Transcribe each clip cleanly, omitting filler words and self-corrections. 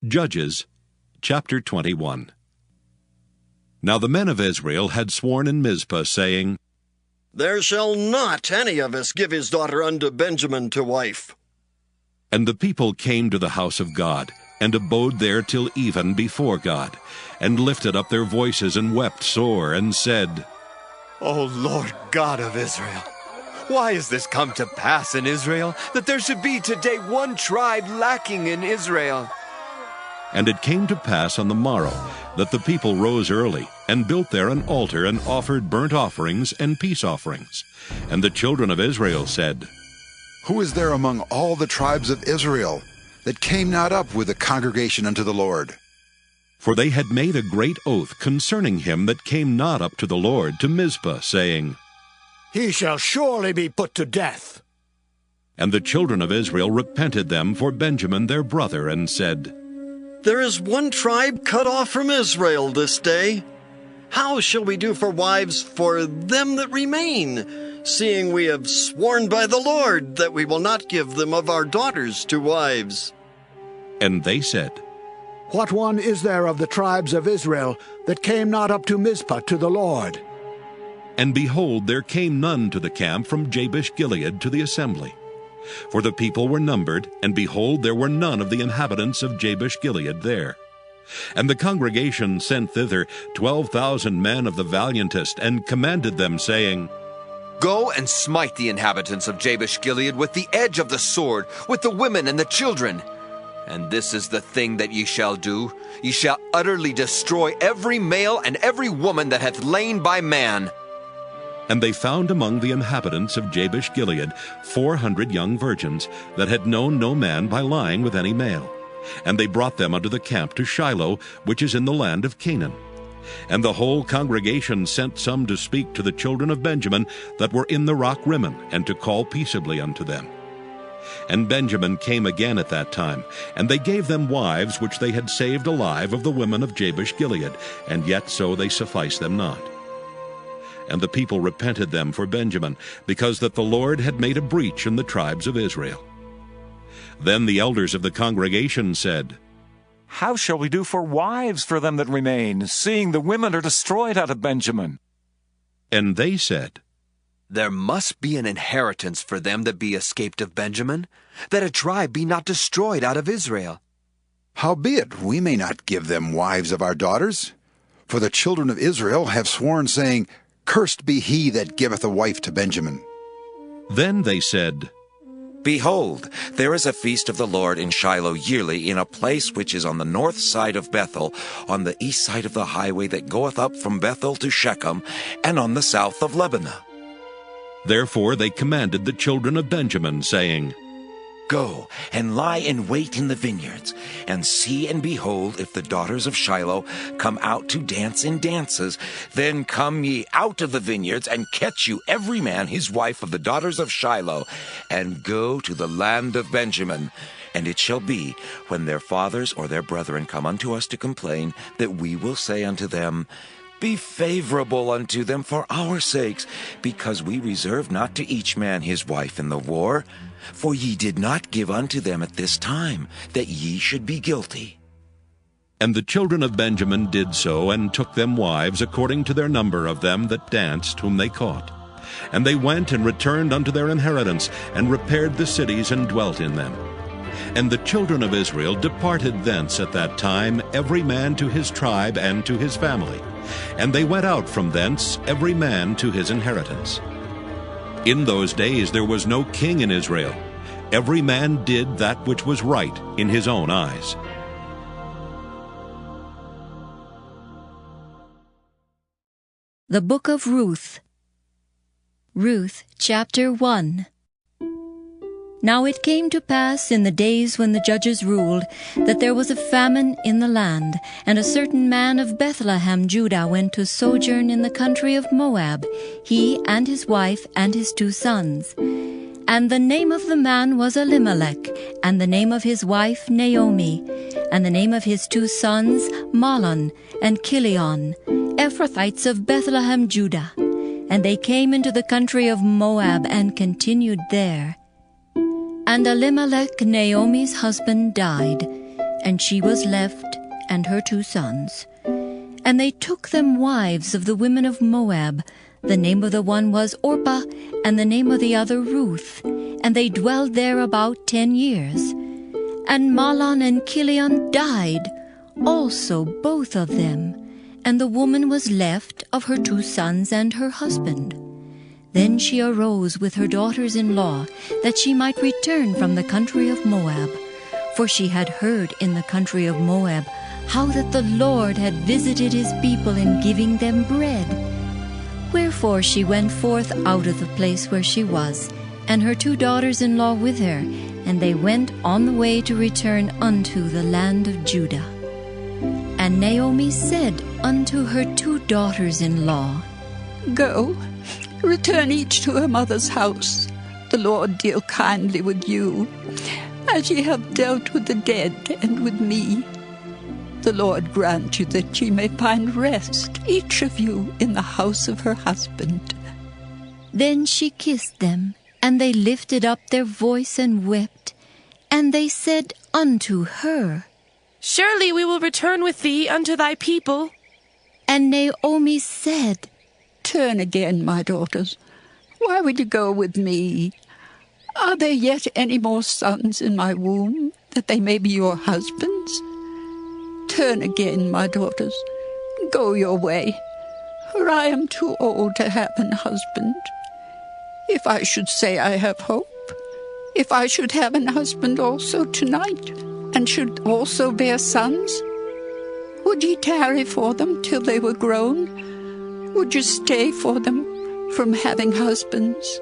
Judges, Chapter 21. Now the men of Israel had sworn in Mizpah, saying, There shall not any of us give his daughter unto Benjamin to wife. And the people came to the house of God, and abode there till even before God, and lifted up their voices, and wept sore, and said, O Lord God of Israel, why is this come to pass in Israel, that there should be today one tribe lacking in Israel? And it came to pass on the morrow that the people rose early, and built there an altar, and offered burnt offerings and peace offerings. And the children of Israel said, Who is there among all the tribes of Israel that came not up with the congregation unto the Lord? For they had made a great oath concerning him that came not up to the Lord to Mizpah, saying, He shall surely be put to death. And the children of Israel repented them for Benjamin their brother, and said, There is one tribe cut off from Israel this day. How shall we do for wives for them that remain, seeing we have sworn by the Lord that we will not give them of our daughters to wives? And they said, What one is there of the tribes of Israel that came not up to Mizpah to the Lord? And behold, there came none to the camp from Jabesh-Gilead to the assembly. For the people were numbered, and behold, there were none of the inhabitants of Jabesh-Gilead there. And the congregation sent thither 12,000 men of the valiantest, and commanded them, saying, Go and smite the inhabitants of Jabesh-Gilead with the edge of the sword, with the women and the children. And this is the thing that ye shall do. Ye shall utterly destroy every male and every woman that hath lain by man. And they found among the inhabitants of Jabesh-Gilead 400 young virgins, that had known no man by lying with any male. And they brought them unto the camp to Shiloh, which is in the land of Canaan. And the whole congregation sent some to speak to the children of Benjamin that were in the rock Rimmon, and to call peaceably unto them. And Benjamin came again at that time, and they gave them wives which they had saved alive of the women of Jabesh-Gilead, and yet so they sufficed them not. And the people repented them for Benjamin, because that the Lord had made a breach in the tribes of Israel. Then the elders of the congregation said, How shall we do for wives for them that remain, seeing the women are destroyed out of Benjamin? And they said, There must be an inheritance for them that be escaped of Benjamin, that a tribe be not destroyed out of Israel. Howbeit we may not give them wives of our daughters. For the children of Israel have sworn, saying, Cursed be he that giveth a wife to Benjamin. Then they said, Behold, there is a feast of the Lord in Shiloh yearly, in a place which is on the north side of Bethel, on the east side of the highway that goeth up from Bethel to Shechem, and on the south of Lebanah. Therefore they commanded the children of Benjamin, saying, Go and lie in wait in the vineyards, and see and behold if the daughters of Shiloh come out to dance in dances. Then come ye out of the vineyards, and catch you every man his wife of the daughters of Shiloh, and go to the land of Benjamin. And it shall be, when their fathers or their brethren come unto us to complain, that we will say unto them, Be favorable unto them for our sakes, because we reserve not to each man his wife in the war. For ye did not give unto them at this time, that ye should be guilty. And the children of Benjamin did so, and took them wives according to their number of them that danced, whom they caught. And they went and returned unto their inheritance, and repaired the cities, and dwelt in them. And the children of Israel departed thence at that time, every man to his tribe and to his family. And they went out from thence, every man to his inheritance. In those days there was no king in Israel. Every man did that which was right in his own eyes. The Book of Ruth. Ruth Chapter 1. Now it came to pass in the days when the judges ruled, that there was a famine in the land, and a certain man of Bethlehem, Judah, went to sojourn in the country of Moab, he and his wife and his 2 sons. And the name of the man was Elimelech, and the name of his wife Naomi, and the name of his 2 sons Mahlon and Chilion, Ephrathites of Bethlehem, Judah. And they came into the country of Moab, and continued there. And Elimelech, Naomi's husband, died, and she was left, and her 2 sons. And they took them wives of the women of Moab. The name of the one was Orpah, and the name of the other Ruth. And they dwelled there about 10 years. And Mahlon and Chilion died, also both of them. And the woman was left of her 2 sons and her husband. Then she arose with her daughters-in-law, that she might return from the country of Moab. For she had heard in the country of Moab how that the Lord had visited his people in giving them bread. Wherefore she went forth out of the place where she was, and her 2 daughters-in-law with her, and they went on the way to return unto the land of Judah. And Naomi said unto her 2 daughters-in-law, Go, return each to her mother's house. The Lord deal kindly with you, as ye have dealt with the dead and with me. The Lord grant you that ye may find rest, each of you, in the house of her husband. Then she kissed them, and they lifted up their voice and wept. And they said unto her, Surely we will return with thee unto thy people. And Naomi said, Turn again, my daughters. Why would you go with me? Are there yet any more sons in my womb, that they may be your husbands? Turn again, my daughters. Go your way, for I am too old to have an husband. If I should say I have hope, if I should have an husband also tonight, and should also bear sons, would ye tarry for them till they were grown? Would you stay for them from having husbands?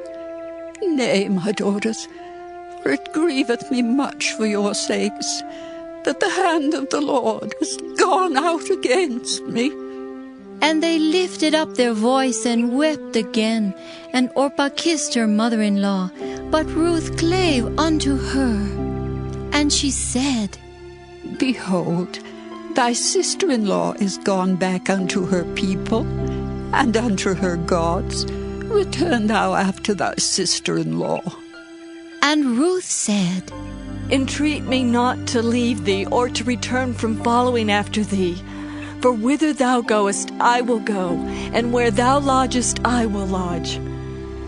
Nay, my daughters, for it grieveth me much for your sakes, that the hand of the Lord is gone out against me. And they lifted up their voice and wept again. And Orpah kissed her mother-in-law, but Ruth clave unto her. And she said, Behold, thy sister-in-law is gone back unto her people, and unto her gods. Return thou after thy sister-in-law. And Ruth said, Entreat me not to leave thee, or to return from following after thee. For whither thou goest, I will go, and where thou lodgest, I will lodge.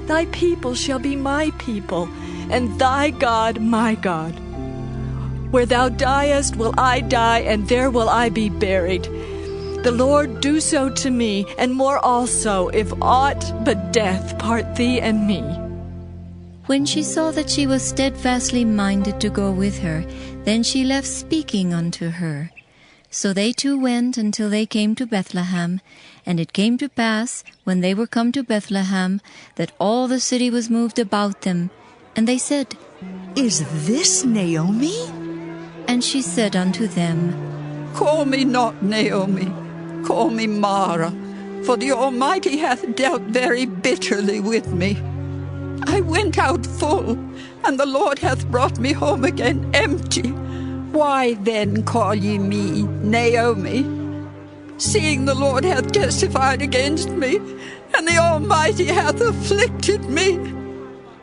Thy people shall be my people, and thy God my God. Where thou diest will I die, and there will I be buried. The Lord do so to me, and more also, if aught but death part thee and me. When she saw that she was steadfastly minded to go with her, then she left speaking unto her. So they 2 went until they came to Bethlehem. And it came to pass, when they were come to Bethlehem, that all the city was moved about them. And they said, Is this Naomi? And she said unto them, Call me not Naomi, call me Mara, for the Almighty hath dealt very bitterly with me. I went out full, and the Lord hath brought me home again empty. Why then call ye me Naomi, seeing the Lord hath testified against me, and the Almighty hath afflicted me?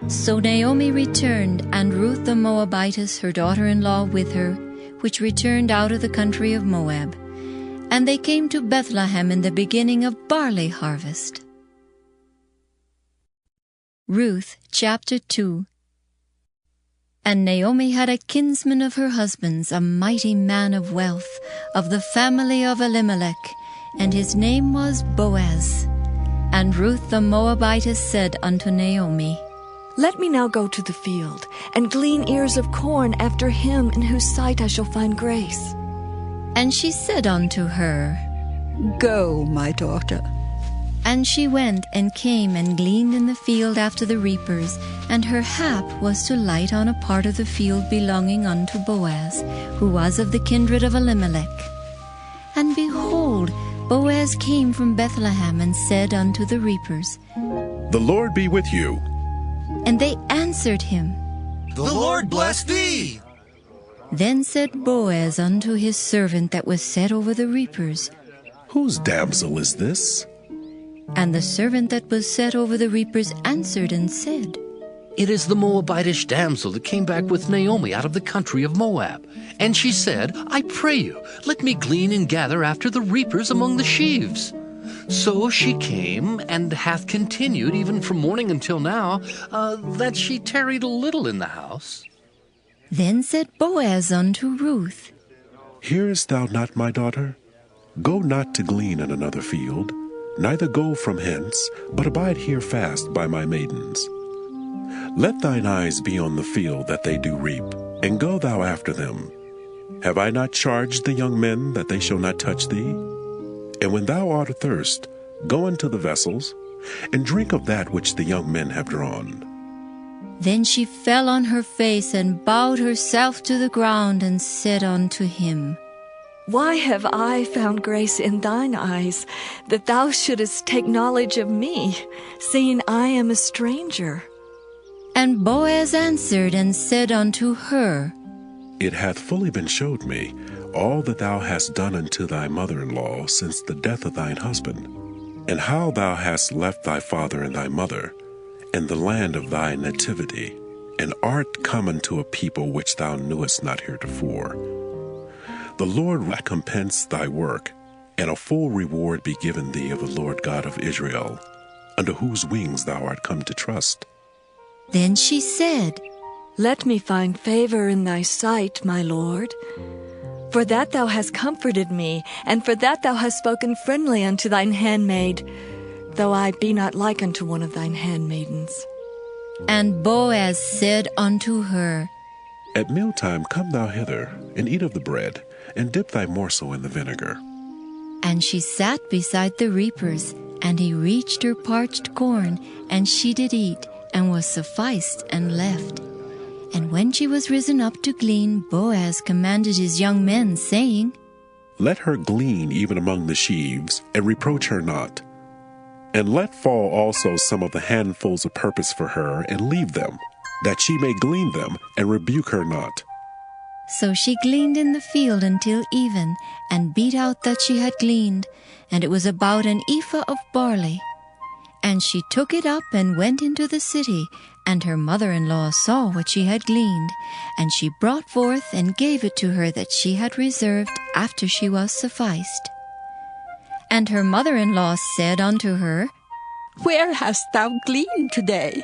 So Naomi returned, and Ruth the Moabitess, her daughter-in-law, with her, which returned out of the country of Moab. And they came to Bethlehem in the beginning of barley harvest. Ruth Chapter 2. And Naomi had a kinsman of her husband's, a mighty man of wealth, of the family of Elimelech, and his name was Boaz. And Ruth the Moabitess said unto Naomi, Let me now go to the field, and glean ears of corn after him in whose sight I shall find grace. And she said unto her, Go, my daughter. And she went and came and gleaned in the field after the reapers, and her hap was to light on a part of the field belonging unto Boaz, who was of the kindred of Elimelech. And behold, Boaz came from Bethlehem and said unto the reapers, The Lord be with you. And they answered him, The Lord bless thee. Then said Boaz unto his servant that was set over the reapers, Whose damsel is this? And the servant that was set over the reapers answered and said, It is the Moabitish damsel that came back with Naomi out of the country of Moab. And she said, I pray you, let me glean and gather after the reapers among the sheaves. So she came, and hath continued even from morning until now, that she tarried a little in the house. Then said Boaz unto Ruth, Hearest thou not, my daughter? Go not to glean in another field, neither go from hence, but abide here fast by my maidens. Let thine eyes be on the field that they do reap, and go thou after them. Have I not charged the young men that they shall not touch thee? And when thou art athirst, go unto the vessels, and drink of that which the young men have drawn. Then she fell on her face and bowed herself to the ground and said unto him, Why have I found grace in thine eyes, that thou shouldest take knowledge of me, seeing I am a stranger? And Boaz answered and said unto her, It hath fully been showed me all that thou hast done unto thy mother-in-law since the death of thine husband, and how thou hast left thy father and thy mother, and the land of thy nativity, and art come unto a people which thou knewest not heretofore. The Lord recompense thy work, and a full reward be given thee of the Lord God of Israel, under whose wings thou art come to trust. Then she said, Let me find favor in thy sight, my Lord. For that thou hast comforted me, and for that thou hast spoken friendly unto thine handmaid, though I be not like unto one of thine handmaidens. And Boaz said unto her, At mealtime come thou hither, and eat of the bread, and dip thy morsel in the vinegar. And she sat beside the reapers, and he reached her parched corn, and she did eat, and was sufficed, and left. And when she was risen up to glean, Boaz commanded his young men, saying, Let her glean even among the sheaves, and reproach her not. And let fall also some of the handfuls of purpose for her, and leave them, that she may glean them, and rebuke her not. So she gleaned in the field until even, and beat out that she had gleaned, and it was about an ephah of barley. And she took it up and went into the city, and her mother-in-law saw what she had gleaned, and she brought forth and gave it to her that she had reserved after she was sufficed. And her mother-in-law said unto her, Where hast thou gleaned today?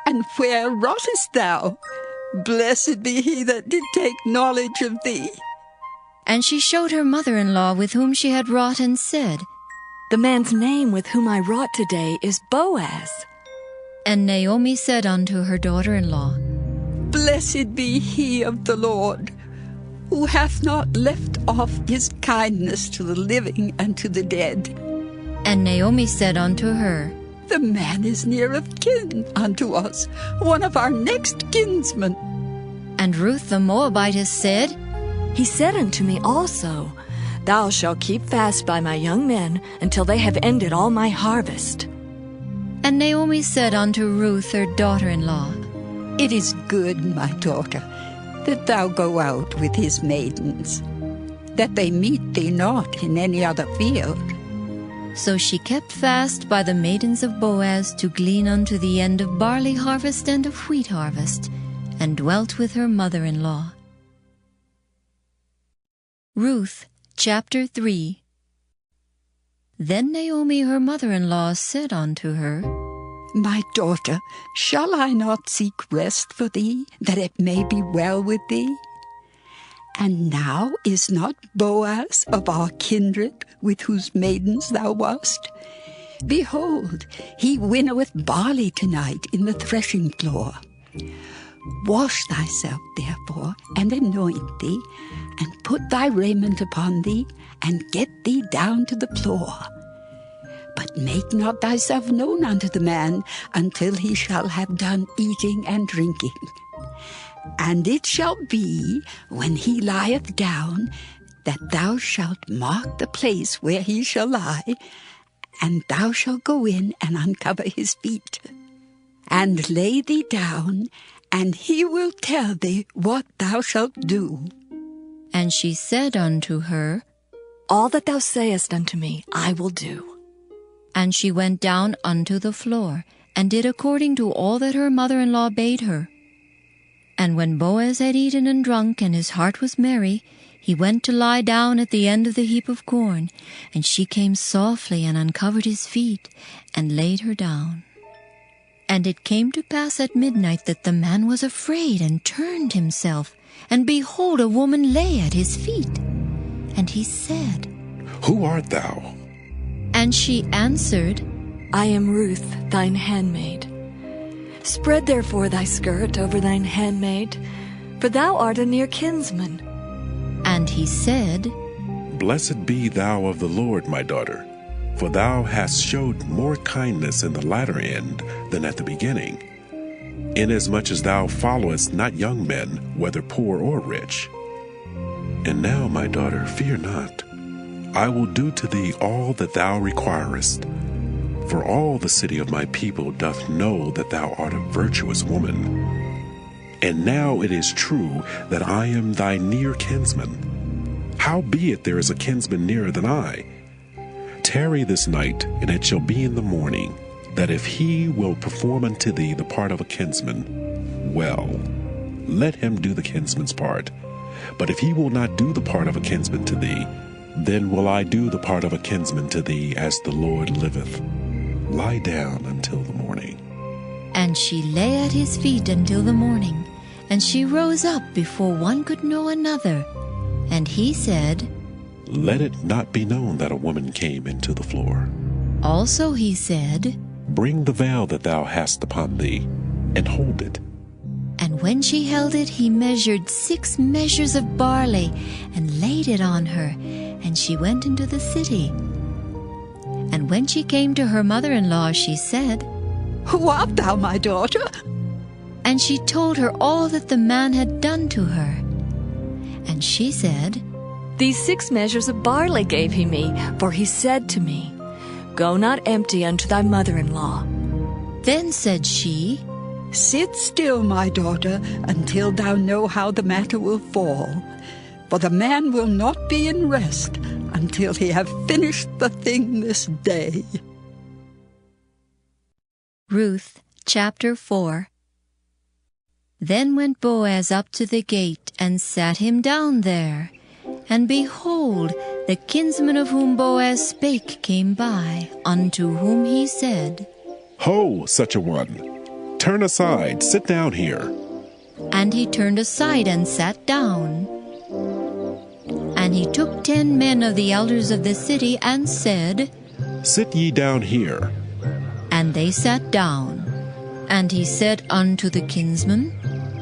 And where wroughtest thou? Blessed be he that did take knowledge of thee. And she showed her mother-in-law with whom she had wrought, and said, The man's name with whom I wrought today is Boaz. And Naomi said unto her daughter-in-law, Blessed be he of the Lord, who hath not left off his kindness to the living and to the dead. And Naomi said unto her, The man is near of kin unto us, one of our next kinsmen. And Ruth the Moabitess said, He said unto me also, Thou shalt keep fast by my young men until they have ended all my harvest. And Naomi said unto Ruth her daughter-in-law, It is good, my daughter, that thou go out with his maidens, that they meet thee not in any other field. So she kept fast by the maidens of Boaz to glean unto the end of barley harvest and of wheat harvest, and dwelt with her mother-in-law. Ruth Chapter 3. Then Naomi her mother-in-law said unto her, My daughter, shall I not seek rest for thee, that it may be well with thee? And now is not Boaz of our kindred, with whose maidens thou wast? Behold, he winnoweth barley tonight in the threshing floor. Wash thyself, therefore, and anoint thee, and put thy raiment upon thee, and get thee down to the floor. But make not thyself known unto the man until he shall have done eating and drinking. And it shall be, when he lieth down, that thou shalt mark the place where he shall lie, and thou shalt go in and uncover his feet, and lay thee down, and he will tell thee what thou shalt do. And she said unto her, All that thou sayest unto me I will do. And she went down unto the floor, and did according to all that her mother-in-law bade her. And when Boaz had eaten and drunk, and his heart was merry, he went to lie down at the end of the heap of corn, and she came softly and uncovered his feet, and laid her down. And it came to pass at midnight that the man was afraid, and turned himself, and behold, a woman lay at his feet. And he said, Who art thou? And she answered, I am Ruth, thine handmaid. Spread therefore thy skirt over thine handmaid, for thou art a near kinsman. And he said, Blessed be thou of the Lord, my daughter, for thou hast showed more kindness in the latter end than at the beginning, inasmuch as thou followest not young men, whether poor or rich. And now, my daughter, fear not. I will do to thee all that thou requirest. For all the city of my people doth know that thou art a virtuous woman. And now it is true that I am thy near kinsman. Howbeit there is a kinsman nearer than I. Tarry this night, and it shall be in the morning, that if he will perform unto thee the part of a kinsman, well, let him do the kinsman's part. But if he will not do the part of a kinsman to thee, then will I do the part of a kinsman to thee, as the Lord liveth. Lie down until the morning. And she lay at his feet until the morning, and she rose up before one could know another. And he said, Let it not be known that a woman came into the floor. Also he said, Bring the veil that thou hast upon thee, and hold it. And when she held it, he measured 6 measures of barley, and laid it on her, and she went into the city. And when she came to her mother-in-law, she said, Who art thou, my daughter? And she told her all that the man had done to her. And she said, These 6 measures of barley gave he me, for he said to me, Go not empty unto thy mother-in-law. Then said she, Sit still, my daughter, until thou know how the matter will fall. For the man will not be in rest until he have finished the thing this day. Ruth Chapter 4. Then went Boaz up to the gate, and sat him down there. And behold, the kinsman of whom Boaz spake came by, unto whom he said, Ho, such a one! Turn aside, sit down here. And he turned aside and sat down. And he took 10 men of the elders of the city, and said, Sit ye down here. And they sat down. And he said unto the kinsman,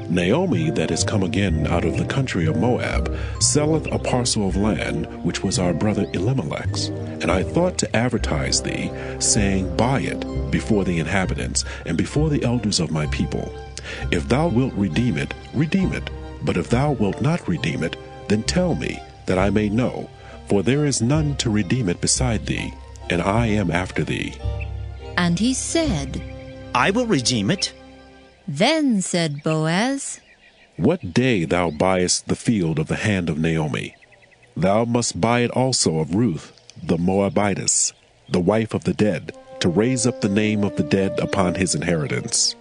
Naomi, that is come again out of the country of Moab, selleth a parcel of land, which was our brother Elimelech's. And I thought to advertise thee, saying, Buy it before the inhabitants, and before the elders of my people. If thou wilt redeem it, redeem it. But if thou wilt not redeem it, then tell me, that I may know. For there is none to redeem it beside thee, and I am after thee. And he said, I will redeem it. Then said Boaz, What day thou buyest the field of the hand of Naomi, thou must buy it also of Ruth, the Moabitess, the wife of the dead, to raise up the name of the dead upon his inheritance.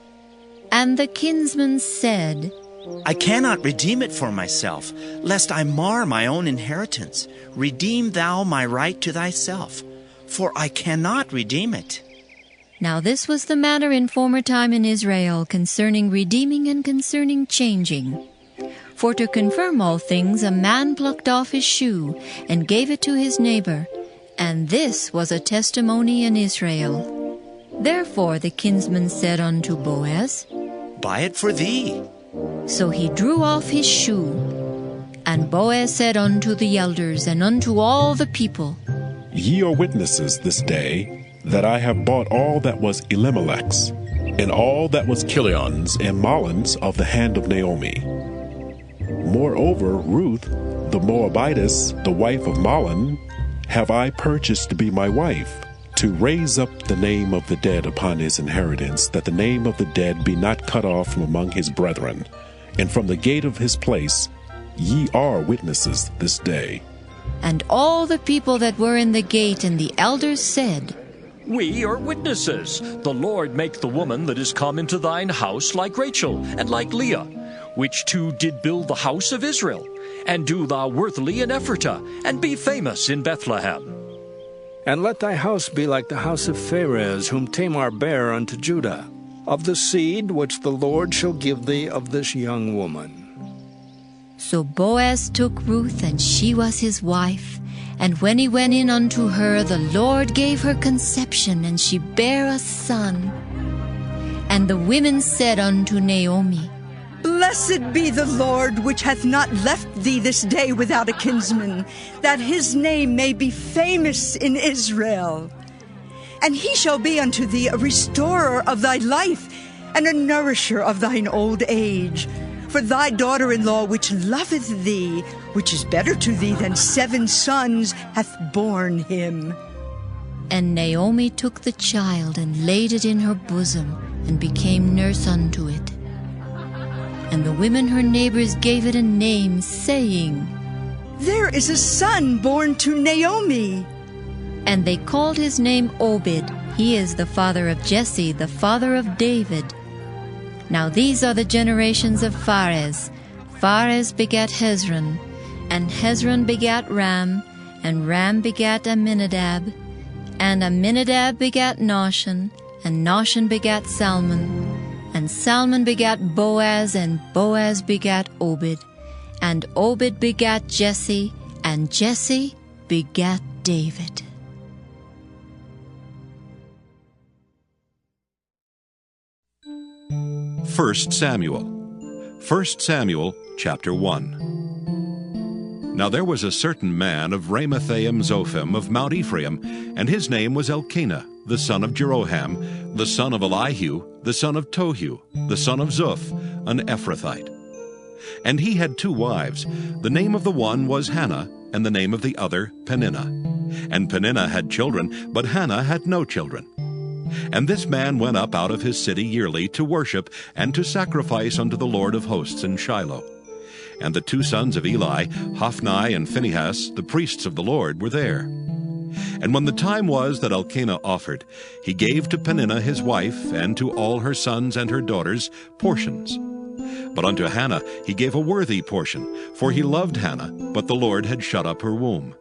And the kinsman said, I cannot redeem it for myself, lest I mar my own inheritance. Redeem thou my right to thyself, for I cannot redeem it. Now this was the matter in former time in Israel concerning redeeming and concerning changing. For to confirm all things, a man plucked off his shoe and gave it to his neighbor, and this was a testimony in Israel. Therefore the kinsman said unto Boaz, Buy it for thee. So he drew off his shoe. And Boaz said unto the elders and unto all the people, Ye are witnesses this day, that I have bought all that was Elimelech's, and all that was Chilion's and Mahlon's of the hand of Naomi. Moreover, Ruth, the Moabitess, the wife of Mahlon, have I purchased to be my wife, to raise up the name of the dead upon his inheritance, that the name of the dead be not cut off from among his brethren. And from the gate of his place ye are witnesses this day. And all the people that were in the gate and the elders said, We are witnesses. The Lord make the woman that is come into thine house like Rachel and like Leah, which two did build the house of Israel. And do thou worthily in Ephratah, and be famous in Bethlehem. And let thy house be like the house of Pharez, whom Tamar bare unto Judah, of the seed which the Lord shall give thee of this young woman. So Boaz took Ruth, and she was his wife. And when he went in unto her, the Lord gave her conception, and she bare a son. And the women said unto Naomi, Blessed be the Lord, which hath not left thee this day without a kinsman, that his name may be famous in Israel. And he shall be unto thee a restorer of thy life, and a nourisher of thine old age. For thy daughter-in-law, which loveth thee, which is better to thee than 7 sons, hath borne him. And Naomi took the child, and laid it in her bosom, and became nurse unto it. And the women her neighbors gave it a name, saying, There is a son born to Naomi. And they called his name Obed. He is the father of Jesse, the father of David. Now these are the generations of Pharez. Pharez begat Hezron, and Hezron begat Ram, and Ram begat Amminadab, and Amminadab begat Nahshon, and Nahshon begat Salmon, and Salmon begat Boaz, and Boaz begat Obed, and Obed begat Jesse, and Jesse begat David. First Samuel, chapter 1. Now there was a certain man of Ramathaim Zophim of Mount Ephraim, and his name was Elkanah, the son of Jeroham, the son of Elihu, the son of Tohu, the son of Zuph, an Ephrathite. And he had 2 wives. The name of the one was Hannah, and the name of the other Peninnah. And Peninnah had children, but Hannah had no children. And this man went up out of his city yearly to worship and to sacrifice unto the Lord of hosts in Shiloh. And the 2 sons of Eli, Hophni and Phinehas, the priests of the Lord, were there. And when the time was that Elkanah offered, he gave to Peninnah his wife, and to all her sons and her daughters, portions. But unto Hannah he gave a worthy portion, for he loved Hannah, but the Lord had shut up her womb.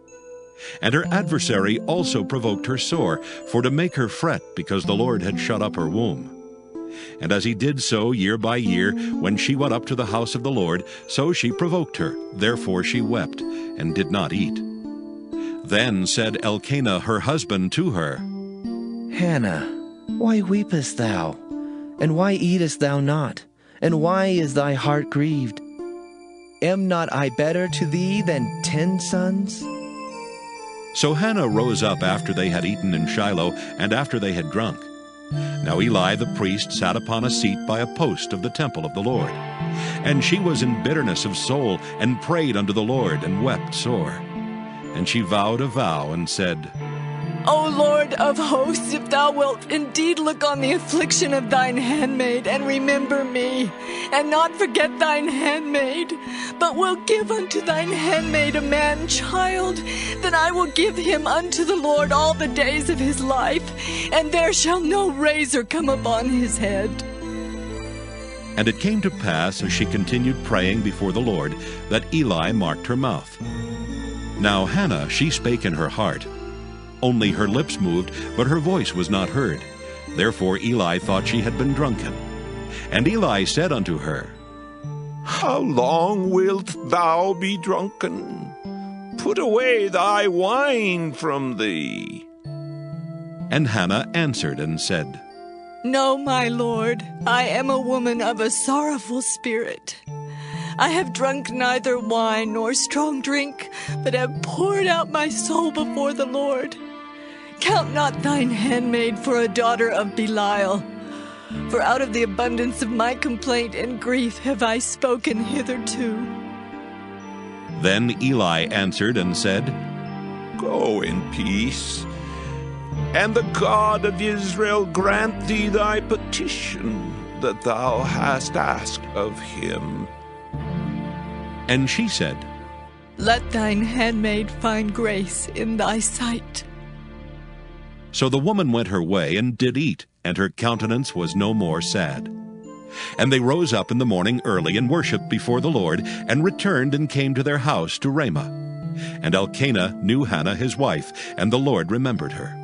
And her adversary also provoked her sore, for to make her fret, because the Lord had shut up her womb. And as he did so year by year, when she went up to the house of the Lord, so she provoked her. Therefore she wept, and did not eat. Then said Elkanah her husband to her, Hannah, why weepest thou? And why eatest thou not? And why is thy heart grieved? Am not I better to thee than 10 sons? So Hannah rose up after they had eaten in Shiloh, and after they had drunk. Now Eli the priest sat upon a seat by a post of the temple of the Lord. And she was in bitterness of soul, and prayed unto the Lord, and wept sore. And she vowed a vow, and said, O Lord of hosts, if thou wilt indeed look on the affliction of thine handmaid, and remember me, and not forget thine handmaid, but wilt give unto thine handmaid a man-child, then I will give him unto the Lord all the days of his life, and there shall no razor come upon his head. And it came to pass, as she continued praying before the Lord, that Eli marked her mouth. Now Hannah, she spake in her heart. Only her lips moved, but her voice was not heard. Therefore Eli thought she had been drunken. And Eli said unto her, How long wilt thou be drunken? Put away thy wine from thee. And Hannah answered and said, No, my Lord, I am a woman of a sorrowful spirit. I have drunk neither wine nor strong drink, but have poured out my soul before the Lord. Count not thine handmaid for a daughter of Belial, for out of the abundance of my complaint and grief have I spoken hitherto. Then Eli answered and said, Go in peace, and the God of Israel grant thee thy petition that thou hast asked of him. And she said, Let thine handmaid find grace in thy sight. So the woman went her way and did eat, and her countenance was no more sad. And they rose up in the morning early and worshipped before the Lord, and returned and came to their house to Ramah. And Elkanah knew Hannah his wife, and the Lord remembered her.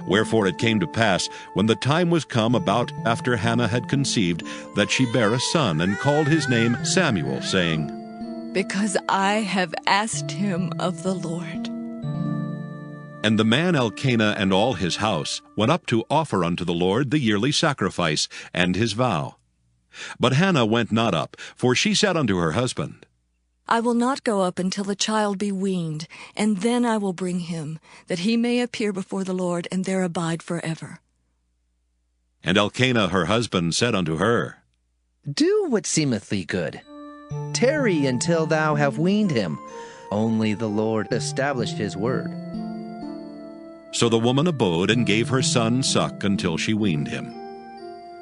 Wherefore it came to pass, when the time was come about after Hannah had conceived, that she bare a son, and called his name Samuel, saying, Because I have asked him of the Lord. And the man Elkanah and all his house went up to offer unto the Lord the yearly sacrifice and his vow. But Hannah went not up, for she said unto her husband, I will not go up until the child be weaned, and then I will bring him, that he may appear before the Lord, and there abide forever. And Elkanah her husband said unto her, Do what seemeth thee good. Tarry until thou have weaned him. Only the Lord established his word. So the woman abode and gave her son suck until she weaned him.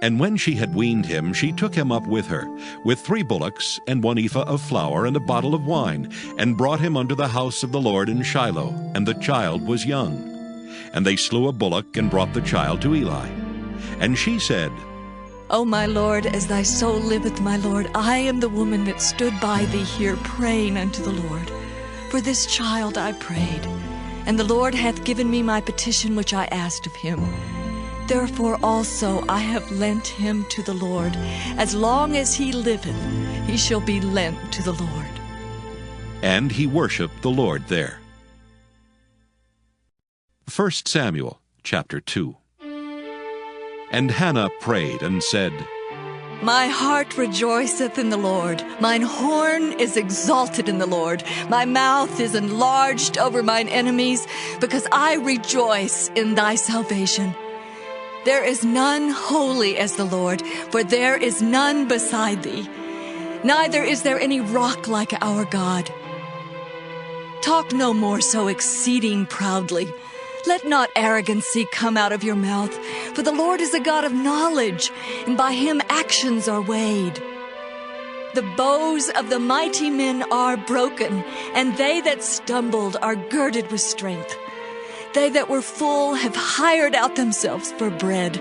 And when she had weaned him, she took him up with her, with 3 bullocks, and 1 ephah of flour, and a bottle of wine, and brought him unto the house of the Lord in Shiloh, and the child was young. And they slew a bullock, and brought the child to Eli. And she said, O my Lord, as thy soul liveth, my Lord, I am the woman that stood by thee here praying unto the Lord. For this child I prayed, and the Lord hath given me my petition which I asked of him. Therefore also I have lent him to the Lord. As long as he liveth, he shall be lent to the Lord. And he worshipped the Lord there. 1 Samuel chapter 2. And Hannah prayed and said, My heart rejoiceth in the Lord. Mine horn is exalted in the Lord. My mouth is enlarged over mine enemies, because I rejoice in thy salvation. There is none holy as the Lord, for there is none beside thee. Neither is there any rock like our God. Talk no more so exceeding proudly. Let not arrogancy come out of your mouth, for the Lord is a God of knowledge, and by him actions are weighed. The bows of the mighty men are broken, and they that stumbled are girded with strength. They that were full have hired out themselves for bread,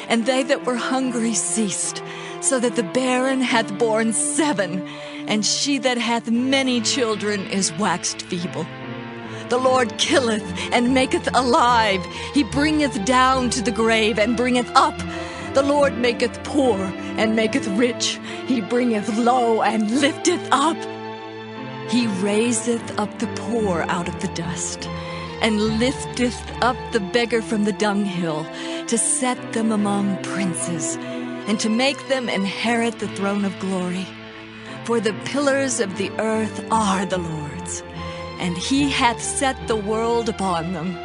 and they that were hungry ceased, so that the barren hath borne 7, and she that hath many children is waxed feeble. The Lord killeth and maketh alive. He bringeth down to the grave and bringeth up. The Lord maketh poor and maketh rich. He bringeth low and lifteth up. He raiseth up the poor out of the dust, and lifteth up the beggar from the dunghill, to set them among princes, and to make them inherit the throne of glory. For the pillars of the earth are the Lord's, and he hath set the world upon them.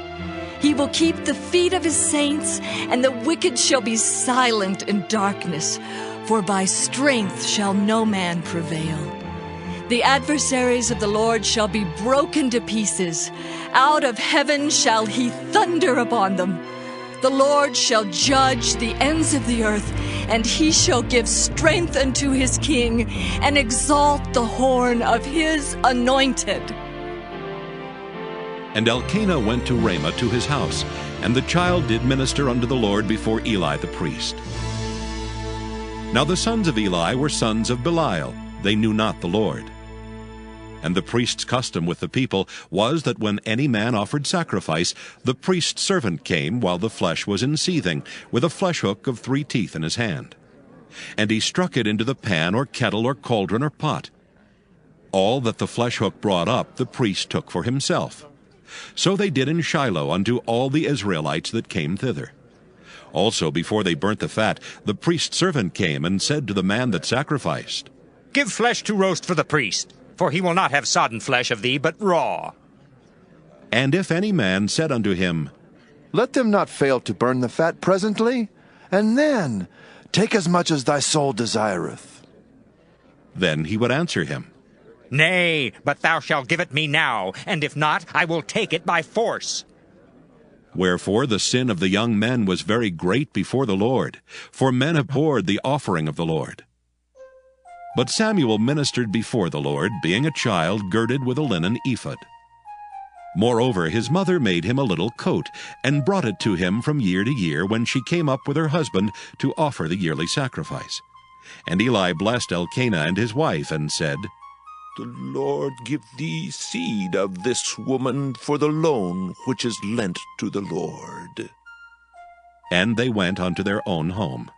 He will keep the feet of his saints, and the wicked shall be silent in darkness, for by strength shall no man prevail. The adversaries of the Lord shall be broken to pieces. Out of heaven shall he thunder upon them. The Lord shall judge the ends of the earth, and he shall give strength unto his king, and exalt the horn of his anointed. And Elkanah went to Ramah to his house, and the child did minister unto the Lord before Eli the priest. Now the sons of Eli were sons of Belial. They knew not the Lord. And the priest's custom with the people was that when any man offered sacrifice, the priest's servant came while the flesh was in seething, with a flesh hook of 3 teeth in his hand. And he struck it into the pan or kettle or cauldron or pot. All that the flesh hook brought up the priest took for himself. So they did in Shiloh unto all the Israelites that came thither. Also before they burnt the fat, the priest's servant came and said to the man that sacrificed, Give flesh to roast for the priest, for he will not have sodden flesh of thee, but raw. And if any man said unto him, Let them not fail to burn the fat presently, and then take as much as thy soul desireth. Then he would answer him, Nay, but thou shalt give it me now, and if not, I will take it by force. Wherefore the sin of the young men was very great before the Lord, for men abhorred the offering of the Lord. But Samuel ministered before the Lord, being a child girded with a linen ephod. Moreover, his mother made him a little coat, and brought it to him from year to year when she came up with her husband to offer the yearly sacrifice. And Eli blessed Elkanah and his wife, and said, The Lord give thee seed of this woman for the loan which is lent to the Lord. And they went unto their own home.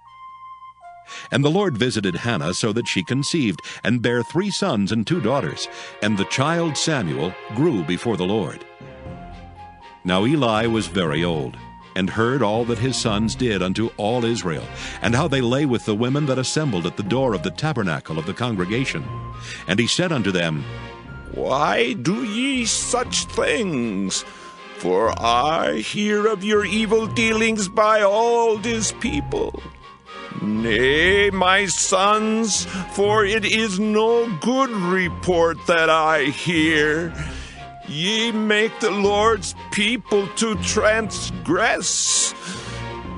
And the Lord visited Hannah so that she conceived, and bare 3 sons and 2 daughters. And the child Samuel grew before the Lord. Now Eli was very old, and heard all that his sons did unto all Israel, and how they lay with the women that assembled at the door of the tabernacle of the congregation. And he said unto them, Why do ye such things? For I hear of your evil dealings by all this people. Nay, my sons, for it is no good report that I hear. Ye make the Lord's people to transgress.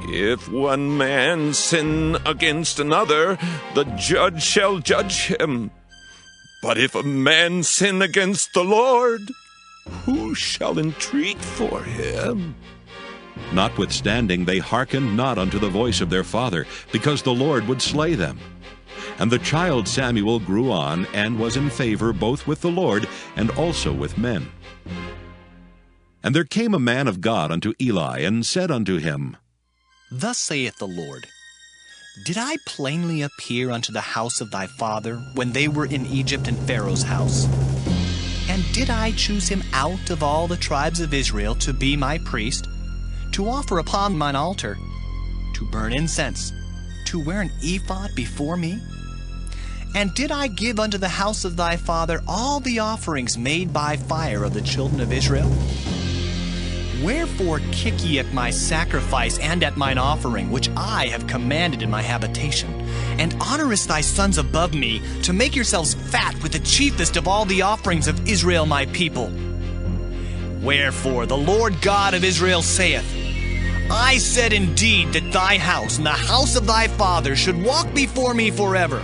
If one man sin against another, the judge shall judge him. But if a man sin against the Lord, who shall entreat for him? Notwithstanding, they hearkened not unto the voice of their father, because the Lord would slay them. And the child Samuel grew on, and was in favor both with the Lord and also with men. And there came a man of God unto Eli, and said unto him, Thus saith the Lord, Did I plainly appear unto the house of thy father, when they were in Egypt in Pharaoh's house? And did I choose him out of all the tribes of Israel to be my priest, to offer upon mine altar, to burn incense, to wear an ephod before me? And did I give unto the house of thy father all the offerings made by fire of the children of Israel? Wherefore kick ye at my sacrifice and at mine offering, which I have commanded in my habitation, and honorest thy sons above me, to make yourselves fat with the chiefest of all the offerings of Israel my people? Wherefore the Lord God of Israel saith, I said indeed that thy house and the house of thy father should walk before me forever.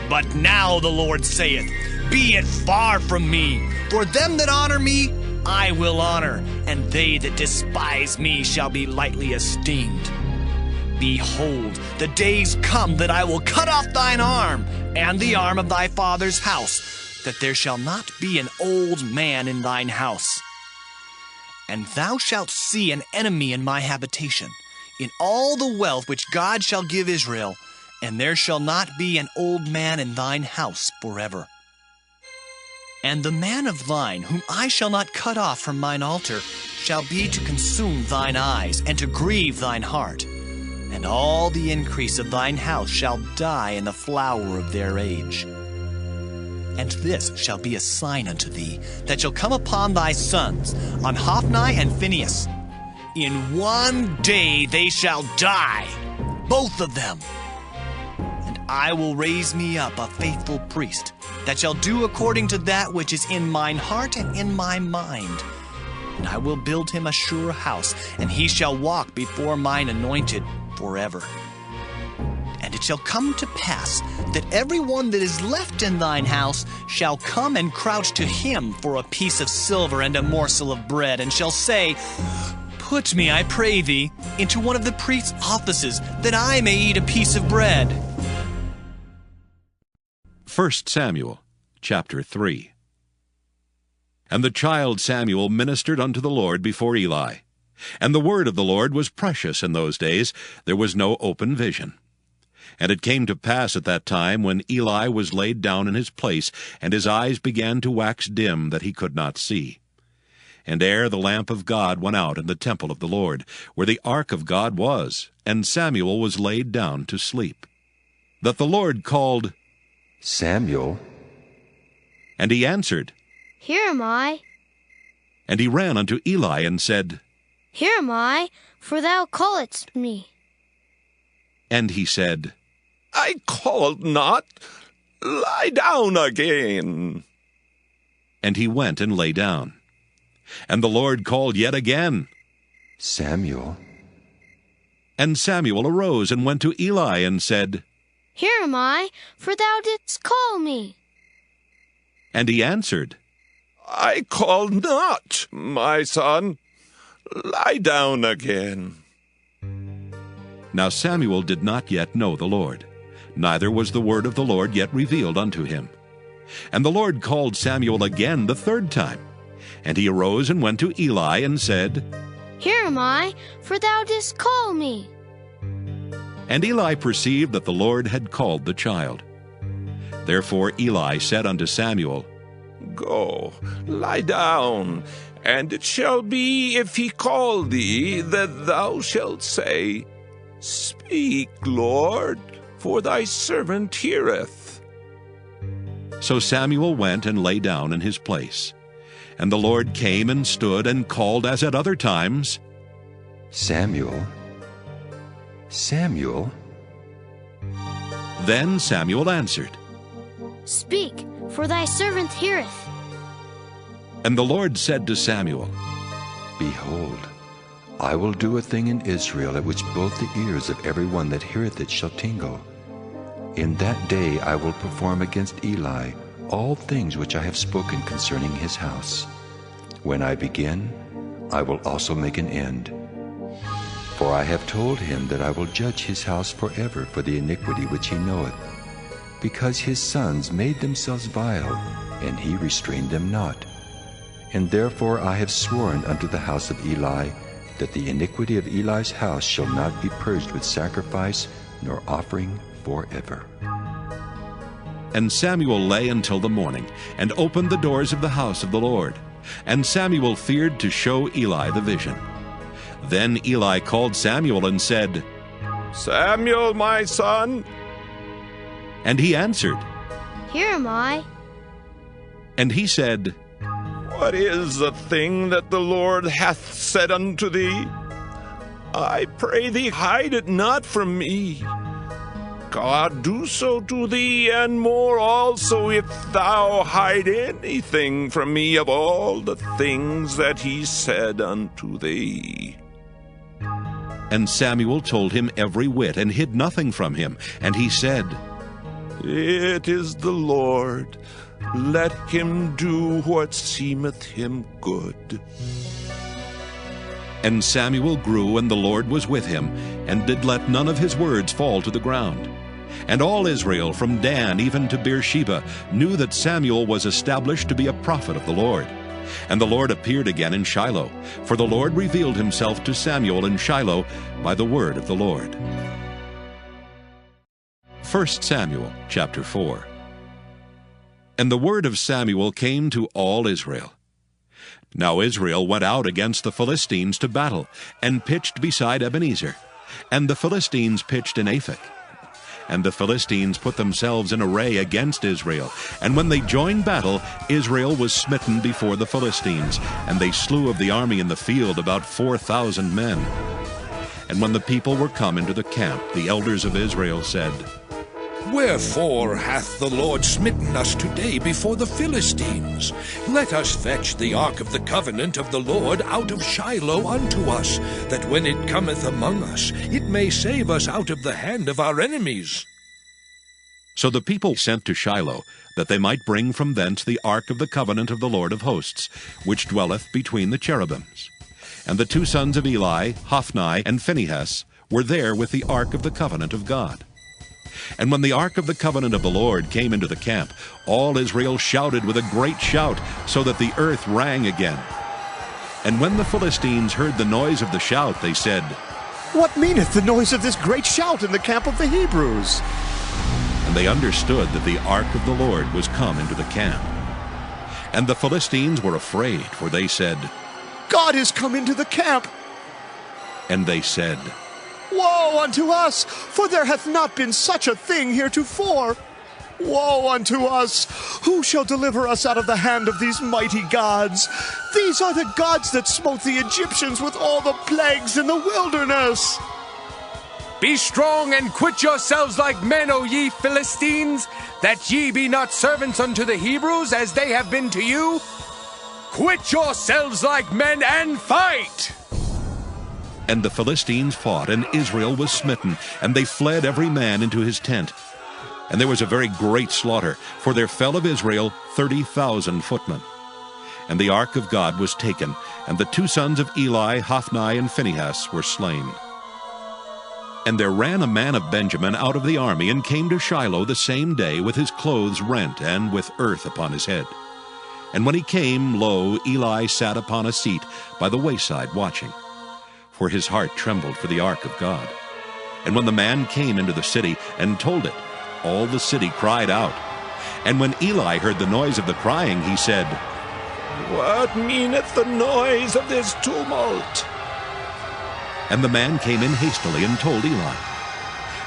But now the Lord saith, Be it far from me, for them that honor me I will honor, and they that despise me shall be lightly esteemed. Behold, the days come that I will cut off thine arm, and the arm of thy father's house, that there shall not be an old man in thine house. And thou shalt see an enemy in my habitation, in all the wealth which God shall give Israel, and there shall not be an old man in thine house forever. And the man of thine, whom I shall not cut off from mine altar, shall be to consume thine eyes, and to grieve thine heart. And all the increase of thine house shall die in the flower of their age. And this shall be a sign unto thee, that shall come upon thy sons, on Hophni and Phinehas. In one day they shall die, both of them. And I will raise me up a faithful priest, that shall do according to that which is in mine heart and in my mind. And I will build him a sure house, and he shall walk before mine anointed forever. And it shall come to pass that every one that is left in thine house shall come and crouch to him for a piece of silver and a morsel of bread, and shall say, Put me, I pray thee, into one of the priest's offices, that I may eat a piece of bread. 1 Samuel chapter 3. And the child Samuel ministered unto the Lord before Eli. And the word of the Lord was precious in those days. There was no open vision. And it came to pass at that time, when Eli was laid down in his place, and his eyes began to wax dim, that he could not see. And ere the lamp of God went out in the temple of the Lord, where the ark of God was, and Samuel was laid down to sleep, that the Lord called, Samuel. And he answered, Here am I. And he ran unto Eli, and said, Here am I, for thou calledst me. And he said, I called not. Lie down again. And he went and lay down. And the Lord called yet again, Samuel. And Samuel arose and went to Eli, and said, Here am I, for thou didst call me. And he answered, I call not, my son. Lie down again. Now Samuel did not yet know the Lord, neither was the word of the Lord yet revealed unto him. And the Lord called Samuel again the third time. And he arose and went to Eli and said, Here am I, for thou didst call me. And Eli perceived that the Lord had called the child. Therefore Eli said unto Samuel, Go, lie down, and it shall be, if he call thee, that thou shalt say, Speak, Lord, for thy servant heareth. So Samuel went and lay down in his place. And the Lord came and stood and called as at other times, Samuel, Samuel. Then Samuel answered, Speak, for thy servant heareth. And the Lord said to Samuel, Behold, I will do a thing in Israel at which both the ears of every one that heareth it shall tingle. In that day I will perform against Eli all things which I have spoken concerning his house. When I begin, I will also make an end. For I have told him that I will judge his house forever for the iniquity which he knoweth, because his sons made themselves vile, and he restrained them not. And therefore I have sworn unto the house of Eli, that the iniquity of Eli's house shall not be purged with sacrifice nor offering forever. And Samuel lay until the morning, and opened the doors of the house of the Lord. And Samuel feared to show Eli the vision. Then Eli called Samuel and said, Samuel, my son. And he answered, Here am I. And he said, What is the thing that the Lord hath said unto thee? I pray thee, hide it not from me. God do so to thee, and more also, if thou hide anything from me of all the things that he said unto thee. And Samuel told him every whit, and hid nothing from him. And he said, It is the Lord. Let him do what seemeth him good. And Samuel grew, and the Lord was with him, and did let none of his words fall to the ground. And all Israel, from Dan even to Beersheba, knew that Samuel was established to be a prophet of the Lord. And the Lord appeared again in Shiloh, for the Lord revealed himself to Samuel in Shiloh by the word of the Lord. 1 Samuel chapter 4. And the word of Samuel came to all Israel. Now Israel went out against the Philistines to battle, and pitched beside Ebenezer. And the Philistines pitched in Aphek. And the Philistines put themselves in array against Israel. And when they joined battle, Israel was smitten before the Philistines, and they slew of the army in the field about 4,000 men. And when the people were come into the camp, the elders of Israel said, Wherefore hath the Lord smitten us today before the Philistines? Let us fetch the ark of the covenant of the Lord out of Shiloh unto us, that when it cometh among us, it may save us out of the hand of our enemies. So the people sent to Shiloh, that they might bring from thence the ark of the covenant of the Lord of hosts, which dwelleth between the cherubims. And the two sons of Eli, Hophni and Phinehas, were there with the ark of the covenant of God. And when the ark of the covenant of the Lord came into the camp, all Israel shouted with a great shout, so that the earth rang again. And when the Philistines heard the noise of the shout, they said, What meaneth the noise of this great shout in the camp of the Hebrews? And they understood that the ark of the Lord was come into the camp. And the Philistines were afraid, for they said, God is come into the camp. And they said, Woe unto us, for there hath not been such a thing heretofore. Woe unto us! Who shall deliver us out of the hand of these mighty gods? These are the gods that smote the Egyptians with all the plagues in the wilderness. Be strong and quit yourselves like men, O ye Philistines, that ye be not servants unto the Hebrews, as they have been to you. Quit yourselves like men and fight! And the Philistines fought, and Israel was smitten, and they fled every man into his tent. And there was a very great slaughter, for there fell of Israel 30,000 footmen. And the ark of God was taken, and the 2 sons of Eli, Hophni and Phinehas, were slain. And there ran a man of Benjamin out of the army, and came to Shiloh the same day with his clothes rent, and with earth upon his head. And when he came, lo, Eli sat upon a seat by the wayside watching. For his heart trembled for the ark of God. And when the man came into the city, and told it, all the city cried out. And when Eli heard the noise of the crying, he said, What meaneth the noise of this tumult? And the man came in hastily and told Eli.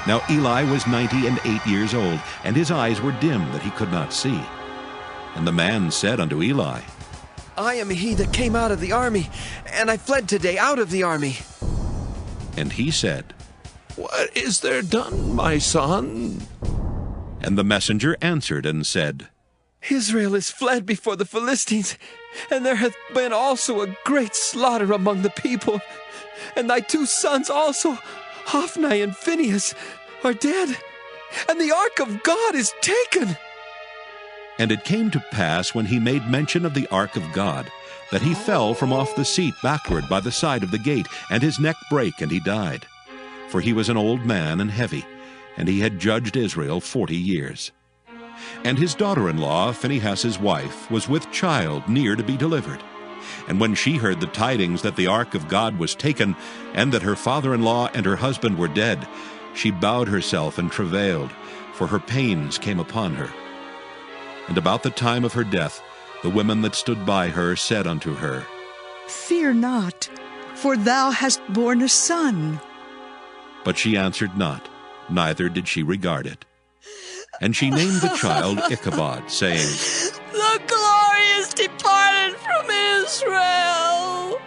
Now Eli was 98 years old, and his eyes were dim that he could not see. And the man said unto Eli, I am he that came out of the army, and I fled today out of the army. And he said, What is there done, my son? And the messenger answered and said, Israel is fled before the Philistines, and there hath been also a great slaughter among the people. And thy 2 sons also, Hophni and Phinehas, are dead, and the ark of God is taken. And it came to pass, when he made mention of the ark of God, that he fell from off the seat backward by the side of the gate, and his neck brake, and he died. For he was an old man and heavy, and he had judged Israel 40 years. And his daughter-in-law, Phinehas's wife, was with child near to be delivered. And when she heard the tidings that the ark of God was taken, and that her father-in-law and her husband were dead, she bowed herself and travailed, for her pains came upon her. And about the time of her death, the women that stood by her said unto her, Fear not, for thou hast borne a son. But she answered not, neither did she regard it. And she named the child Ichabod, saying, The glory is departed from Israel.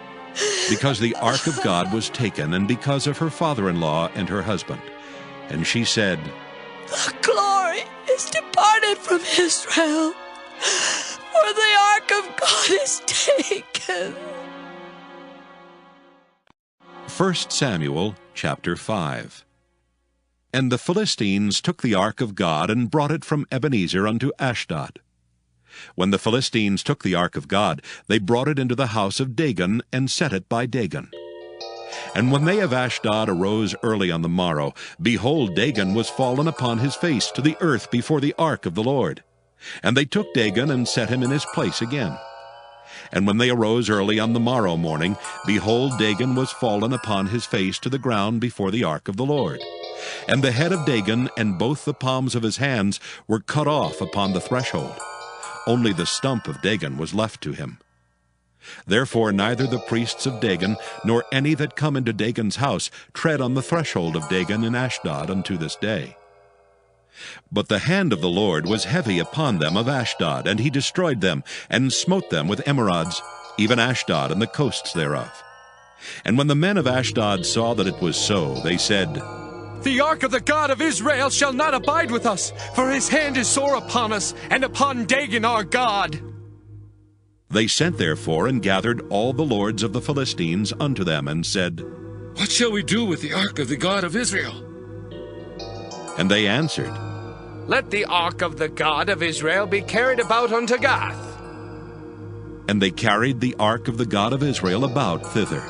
Because the ark of God was taken, and because of her father-in-law and her husband. And she said, The glory is departed from Israel, for the ark of God is taken. 1 Samuel chapter 5. And the Philistines took the ark of God, and brought it from Ebenezer unto Ashdod. When the Philistines took the ark of God, they brought it into the house of Dagon, and set it by Dagon. And when they of Ashdod arose early on the morrow, behold, Dagon was fallen upon his face to the earth before the ark of the Lord. And they took Dagon, and set him in his place again. And when they arose early on the morrow morning, behold, Dagon was fallen upon his face to the ground before the ark of the Lord. And the head of Dagon and both the palms of his hands were cut off upon the threshold. Only the stump of Dagon was left to him. Therefore neither the priests of Dagon, nor any that come into Dagon's house, tread on the threshold of Dagon in Ashdod unto this day. But the hand of the Lord was heavy upon them of Ashdod, and he destroyed them, and smote them with emerods, even Ashdod and the coasts thereof. And when the men of Ashdod saw that it was so, they said, The ark of the God of Israel shall not abide with us, for his hand is sore upon us, and upon Dagon our God. They sent therefore and gathered all the lords of the Philistines unto them, and said, What shall we do with the ark of the God of Israel? And they answered, Let the ark of the God of Israel be carried about unto Gath. And they carried the ark of the God of Israel about thither.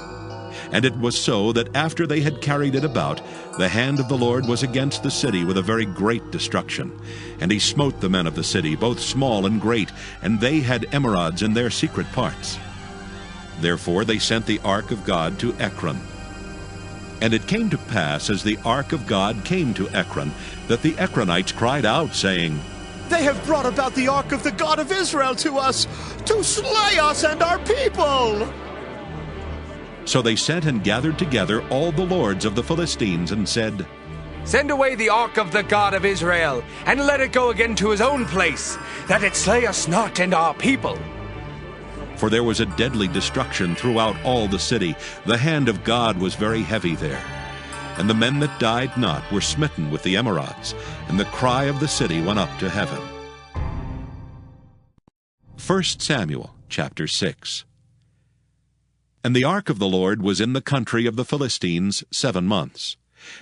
And it was so that after they had carried it about, the hand of the Lord was against the city with a very great destruction. And he smote the men of the city, both small and great, and they had emerods in their secret parts. Therefore they sent the ark of God to Ekron. And it came to pass, as the ark of God came to Ekron, that the Ekronites cried out, saying, They have brought about the ark of the God of Israel to us, to slay us and our people. So they sent and gathered together all the lords of the Philistines, and said, Send away the ark of the God of Israel, and let it go again to his own place, that it slay us not and our people. For there was a deadly destruction throughout all the city. The hand of God was very heavy there. And the men that died not were smitten with the emerods, and the cry of the city went up to heaven. 1 Samuel chapter 6. And the ark of the Lord was in the country of the Philistines 7 months.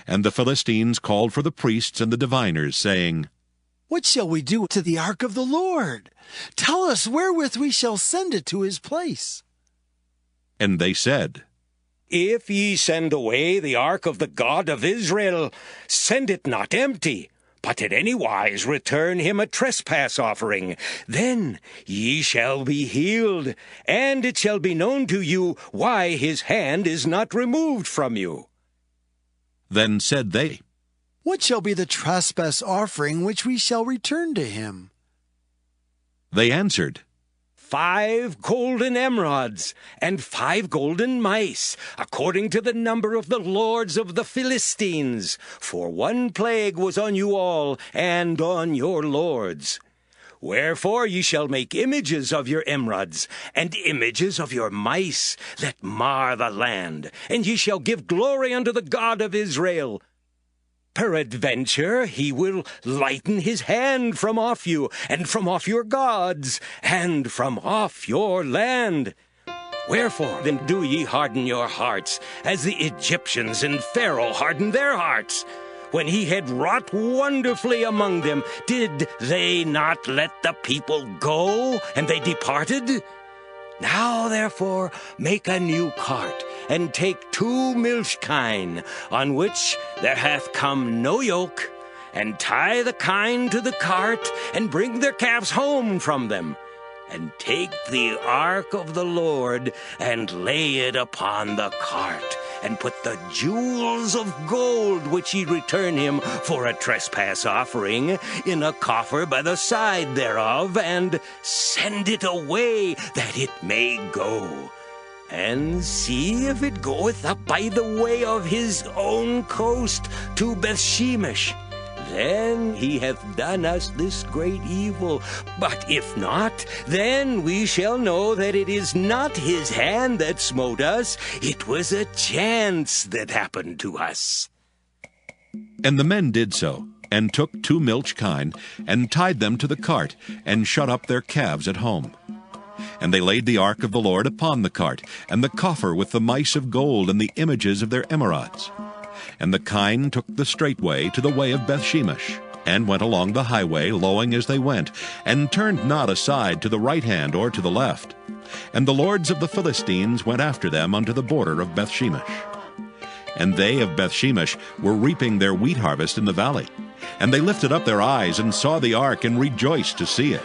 And the Philistines called for the priests and the diviners, saying, What shall we do to the ark of the Lord? Tell us wherewith we shall send it to his place. And they said, If ye send away the ark of the God of Israel, send it not empty, but in any wise return him a trespass offering. Then ye shall be healed, and it shall be known to you why his hand is not removed from you. Then said they, What shall be the trespass offering which we shall return to him? They answered, 5 golden emerods, and 5 golden mice, according to the number of the lords of the Philistines. For one plague was on you all, and on your lords. Wherefore ye shall make images of your emerods, and images of your mice, that mar the land, and ye shall give glory unto the God of Israel. Peradventure he will lighten his hand from off you, and from off your gods, and from off your land. Wherefore then do ye harden your hearts, as the Egyptians and Pharaoh hardened their hearts? When he had wrought wonderfully among them, did they not let the people go, and they departed? Now therefore make a new cart, and take 2 milch kine, on which there hath come no yoke, and tie the kine to the cart, and bring their calves home from them. And take the ark of the Lord, and lay it upon the cart, and put the jewels of gold which ye return him for a trespass offering in a coffer by the side thereof, and send it away that it may go. And see if it goeth up by the way of his own coast to Bethshemesh. Then he hath done us this great evil. But if not, then we shall know that it is not his hand that smote us. It was a chance that happened to us. And the men did so, and took 2 milch kine, and tied them to the cart, and shut up their calves at home. And they laid the ark of the Lord upon the cart, and the coffer with the mice of gold and the images of their emerods. And the kine took the straight way to the way of Bethshemesh, and went along the highway, lowing as they went, and turned not aside to the right hand or to the left. And the lords of the Philistines went after them unto the border of Bethshemesh. And they of Bethshemesh were reaping their wheat harvest in the valley. And they lifted up their eyes, and saw the ark, and rejoiced to see it.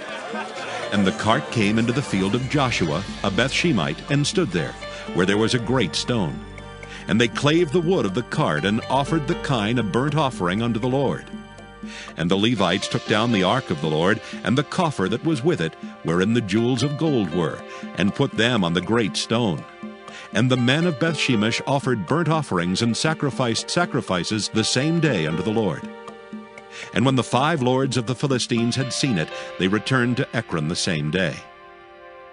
And the cart came into the field of Joshua, a Bethshemite, and stood there, where there was a great stone. And they clave the wood of the cart, and offered the kine a burnt offering unto the Lord. And the Levites took down the ark of the Lord, and the coffer that was with it, wherein the jewels of gold were, and put them on the great stone. And the men of Bethshemesh offered burnt offerings and sacrificed sacrifices the same day unto the Lord. And when the 5 lords of the Philistines had seen it, they returned to Ekron the same day.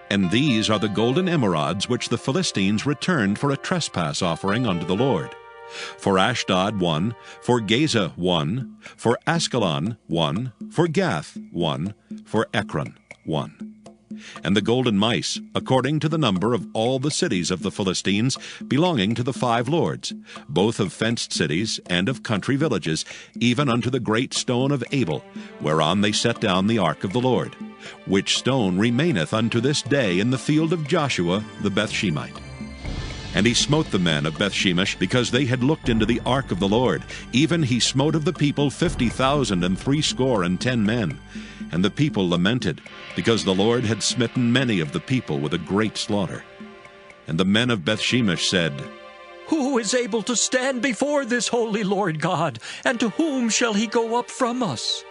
And these are the golden emerods which the Philistines returned for a trespass offering unto the Lord. For Ashdod 1, for Gaza 1, for Askelon 1, for Gath 1, for Ekron 1. And the golden mice, according to the number of all the cities of the Philistines, belonging to the 5 lords, both of fenced cities and of country villages, even unto the great stone of Abel, whereon they set down the ark of the Lord, which stone remaineth unto this day in the field of Joshua the Bethshemite. And he smote the men of Bethshemesh, because they had looked into the ark of the Lord. Even he smote of the people 50,010 men. And the people lamented, because the Lord had smitten many of the people with a great slaughter. And the men of Bethshemesh said, Who is able to stand before this holy Lord God, and to whom shall he go up from us?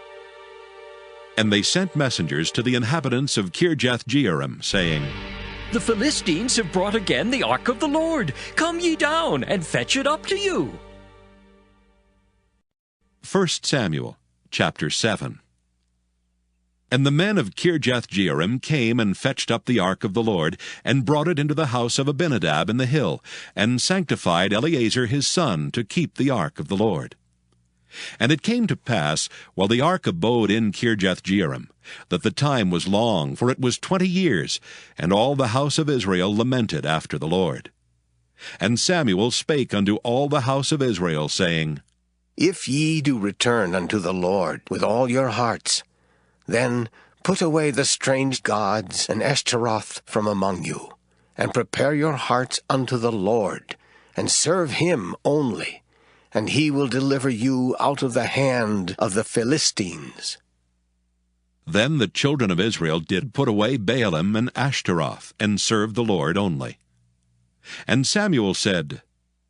And they sent messengers to the inhabitants of Kirjath-jearim, saying, The Philistines have brought again the ark of the Lord. Come ye down, and fetch it up to you. 1 Samuel chapter 7. And the men of Kirjath-jearim came and fetched up the ark of the Lord, and brought it into the house of Abinadab in the hill, and sanctified Eleazar his son to keep the ark of the Lord. And it came to pass, while the ark abode in Kirjath-jearim, that the time was long, for it was 20 years, and all the house of Israel lamented after the Lord. And Samuel spake unto all the house of Israel, saying, If ye do return unto the Lord with all your hearts, Then put away the strange gods and Ashtaroth from among you, and prepare your hearts unto the Lord, and serve him only, and he will deliver you out of the hand of the Philistines. Then the children of Israel did put away Baalim and Ashtaroth, and served the Lord only. And Samuel said,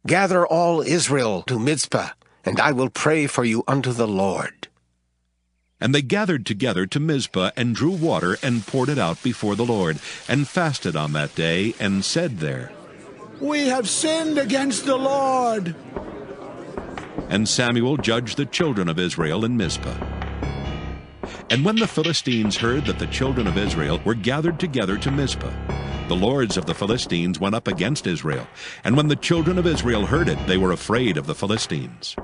Gather all Israel to Mizpah, and I will pray for you unto the Lord. And they gathered together to Mizpah, and drew water, and poured it out before the Lord, and fasted on that day, and said there, We have sinned against the Lord. And Samuel judged the children of Israel in Mizpah. And when the Philistines heard that the children of Israel were gathered together to Mizpah, the lords of the Philistines went up against Israel. And when the children of Israel heard it, they were afraid of the Philistines.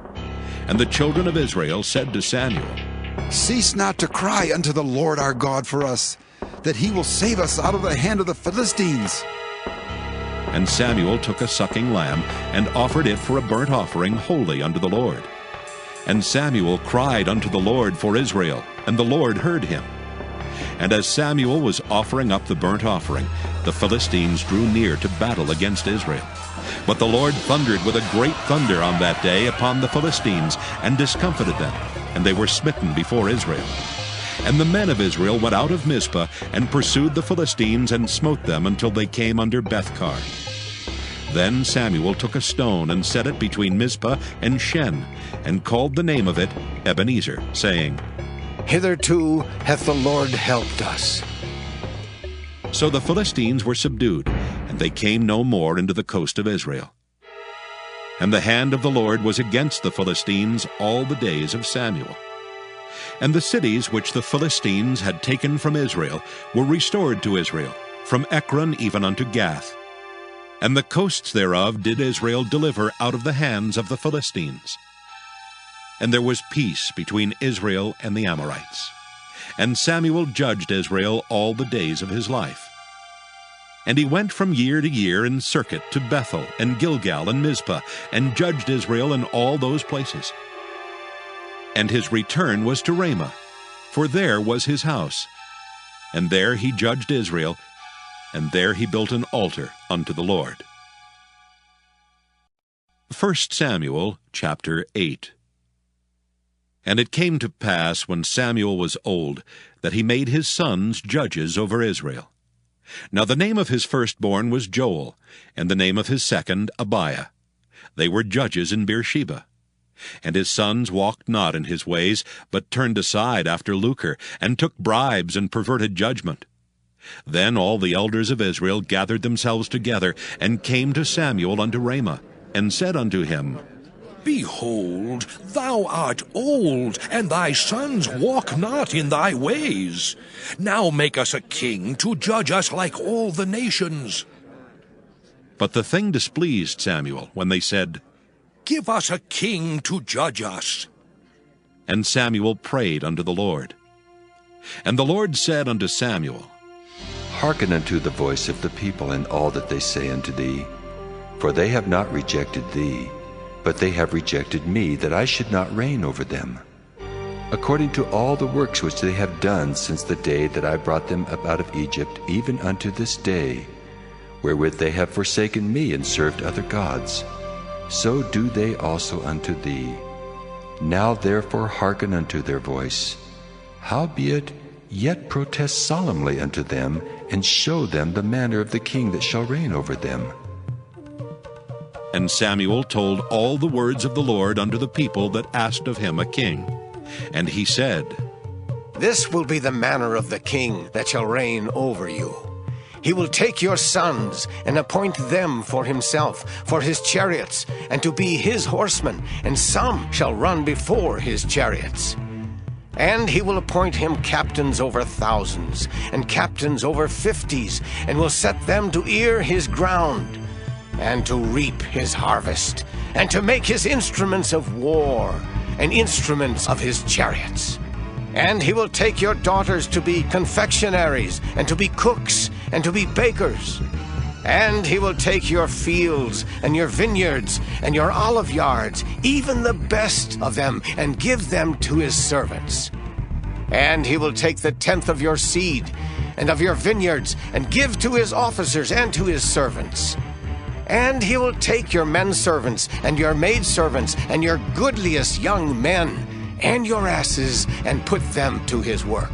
And the children of Israel said to Samuel, Cease not to cry unto the Lord our God for us, that he will save us out of the hand of the Philistines. And Samuel took a sucking lamb, and offered it for a burnt offering holy unto the Lord. And Samuel cried unto the Lord for Israel, and the Lord heard him. And as Samuel was offering up the burnt offering, the Philistines drew near to battle against Israel. But the Lord thundered with a great thunder on that day upon the Philistines, and discomfited them, and they were smitten before Israel. And the men of Israel went out of Mizpah, and pursued the Philistines, and smote them until they came under Bethkar. Then Samuel took a stone, and set it between Mizpah and Shen, and called the name of it Ebenezer, saying, Hitherto hath the Lord helped us. So the Philistines were subdued, and they came no more into the coast of Israel. And the hand of the Lord was against the Philistines all the days of Samuel. And the cities which the Philistines had taken from Israel were restored to Israel, from Ekron even unto Gath. And the coasts thereof did Israel deliver out of the hands of the Philistines. And there was peace between Israel and the Amorites. And Samuel judged Israel all the days of his life. And he went from year to year in circuit to Bethel and Gilgal and Mizpah, and judged Israel in all those places. And his return was to Ramah, for there was his house. And there he judged Israel, and there he built an altar unto the Lord. 1 Samuel chapter 8. And it came to pass, when Samuel was old, that he made his sons judges over Israel. Now the name of his firstborn was Joel, and the name of his second Abiah. They were judges in Beersheba. And his sons walked not in his ways, but turned aside after lucre, and took bribes, and perverted judgment. Then all the elders of Israel gathered themselves together, and came to Samuel unto Ramah, and said unto him, Behold, thou art old, and thy sons walk not in thy ways. Now make us a king to judge us like all the nations. But the thing displeased Samuel, when they said, Give us a king to judge us. And Samuel prayed unto the Lord. And the Lord said unto Samuel, Hearken unto the voice of the people in all that they say unto thee. For they have not rejected thee, but they have rejected me, that I should not reign over them, according to all the works which they have done since the day that I brought them up out of Egypt, even unto this day, wherewith they have forsaken me and served other gods. So do they also unto thee. Now therefore hearken unto their voice. Howbeit, yet protest solemnly unto them, and show them the manner of the king that shall reign over them. And Samuel told all the words of the Lord unto the people that asked of him a king. And he said, This will be the manner of the king that shall reign over you. He will take your sons, and appoint them for himself, for his chariots, and to be his horsemen, and some shall run before his chariots. And he will appoint him captains over thousands, and captains over 50s, and will set them to ear his ground, and to reap his harvest, and to make his instruments of war, and instruments of his chariots. And he will take your daughters to be confectionaries, and to be cooks, and to be bakers. And he will take your fields, and your vineyards, and your olive yards, even the best of them, and give them to his servants. And he will take the 10th of your seed and of your vineyards, and give to his officers and to his servants. And he will take your men servants and your maidservants and your goodliest young men and your asses, and put them to his work.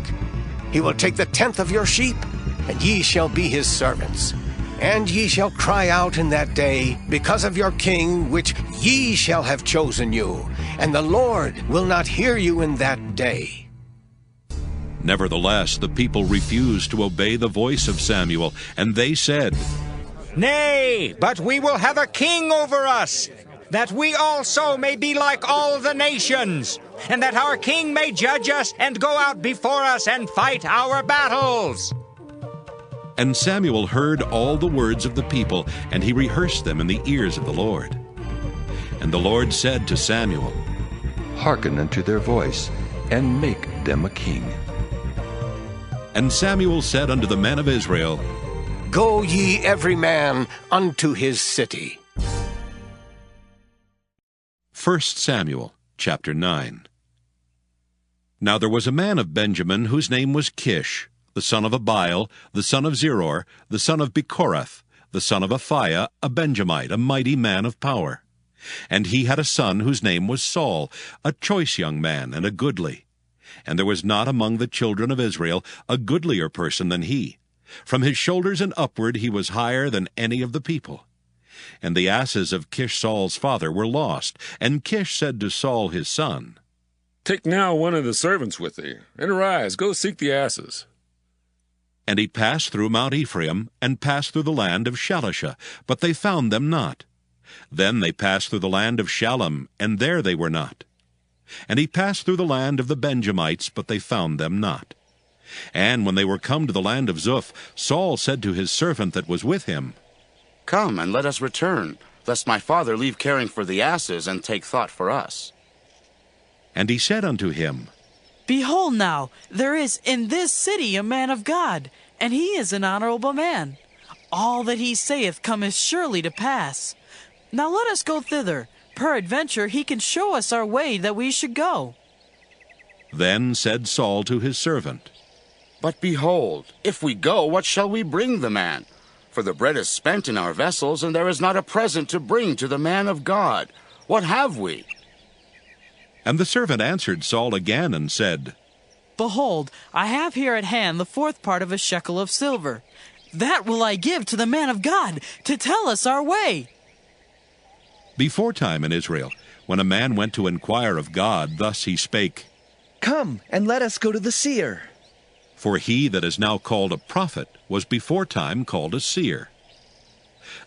He will take the 10th of your sheep, and ye shall be his servants. And ye shall cry out in that day because of your king, which ye shall have chosen you, and the Lord will not hear you in that day. Nevertheless, the people refused to obey the voice of Samuel, and they said, Nay, but we will have a king over us, that we also may be like all the nations, and that our king may judge us and go out before us and fight our battles. And Samuel heard all the words of the people, and he rehearsed them in the ears of the Lord. And the Lord said to Samuel, Hearken unto their voice, and make them a king. And Samuel said unto the men of Israel, Go ye every man unto his city. 1 Samuel chapter 9. Now there was a man of Benjamin whose name was Kish, the son of Abiel, the son of Zeror, the son of Bechorath, the son of Aphiah, a Benjamite, a mighty man of power. And he had a son whose name was Saul, a choice young man and a goodly. And there was not among the children of Israel a goodlier person than he. From his shoulders and upward he was higher than any of the people. And the asses of Kish Saul's father were lost. And Kish said to Saul his son, Take now one of the servants with thee, and arise, go seek the asses. And he passed through Mount Ephraim, and passed through the land of Shalisha, but they found them not. Then they passed through the land of Shalem, and there they were not. And he passed through the land of the Benjamites, but they found them not. And when they were come to the land of Zuph, Saul said to his servant that was with him, Come, and let us return, lest my father leave caring for the asses, and take thought for us. And he said unto him, Behold now, there is in this city a man of God, and he is an honorable man. All that he saith cometh surely to pass. Now let us go thither. Peradventure he can show us our way that we should go. Then said Saul to his servant, But behold, if we go, what shall we bring the man? For the bread is spent in our vessels, and there is not a present to bring to the man of God. What have we? And the servant answered Saul again and said, Behold, I have here at hand the 4th part of a shekel of silver. That will I give to the man of God, to tell us our way. Beforetime in Israel, when a man went to inquire of God, thus he spake, Come, and let us go to the seer. For he that is now called a prophet was beforetime called a seer.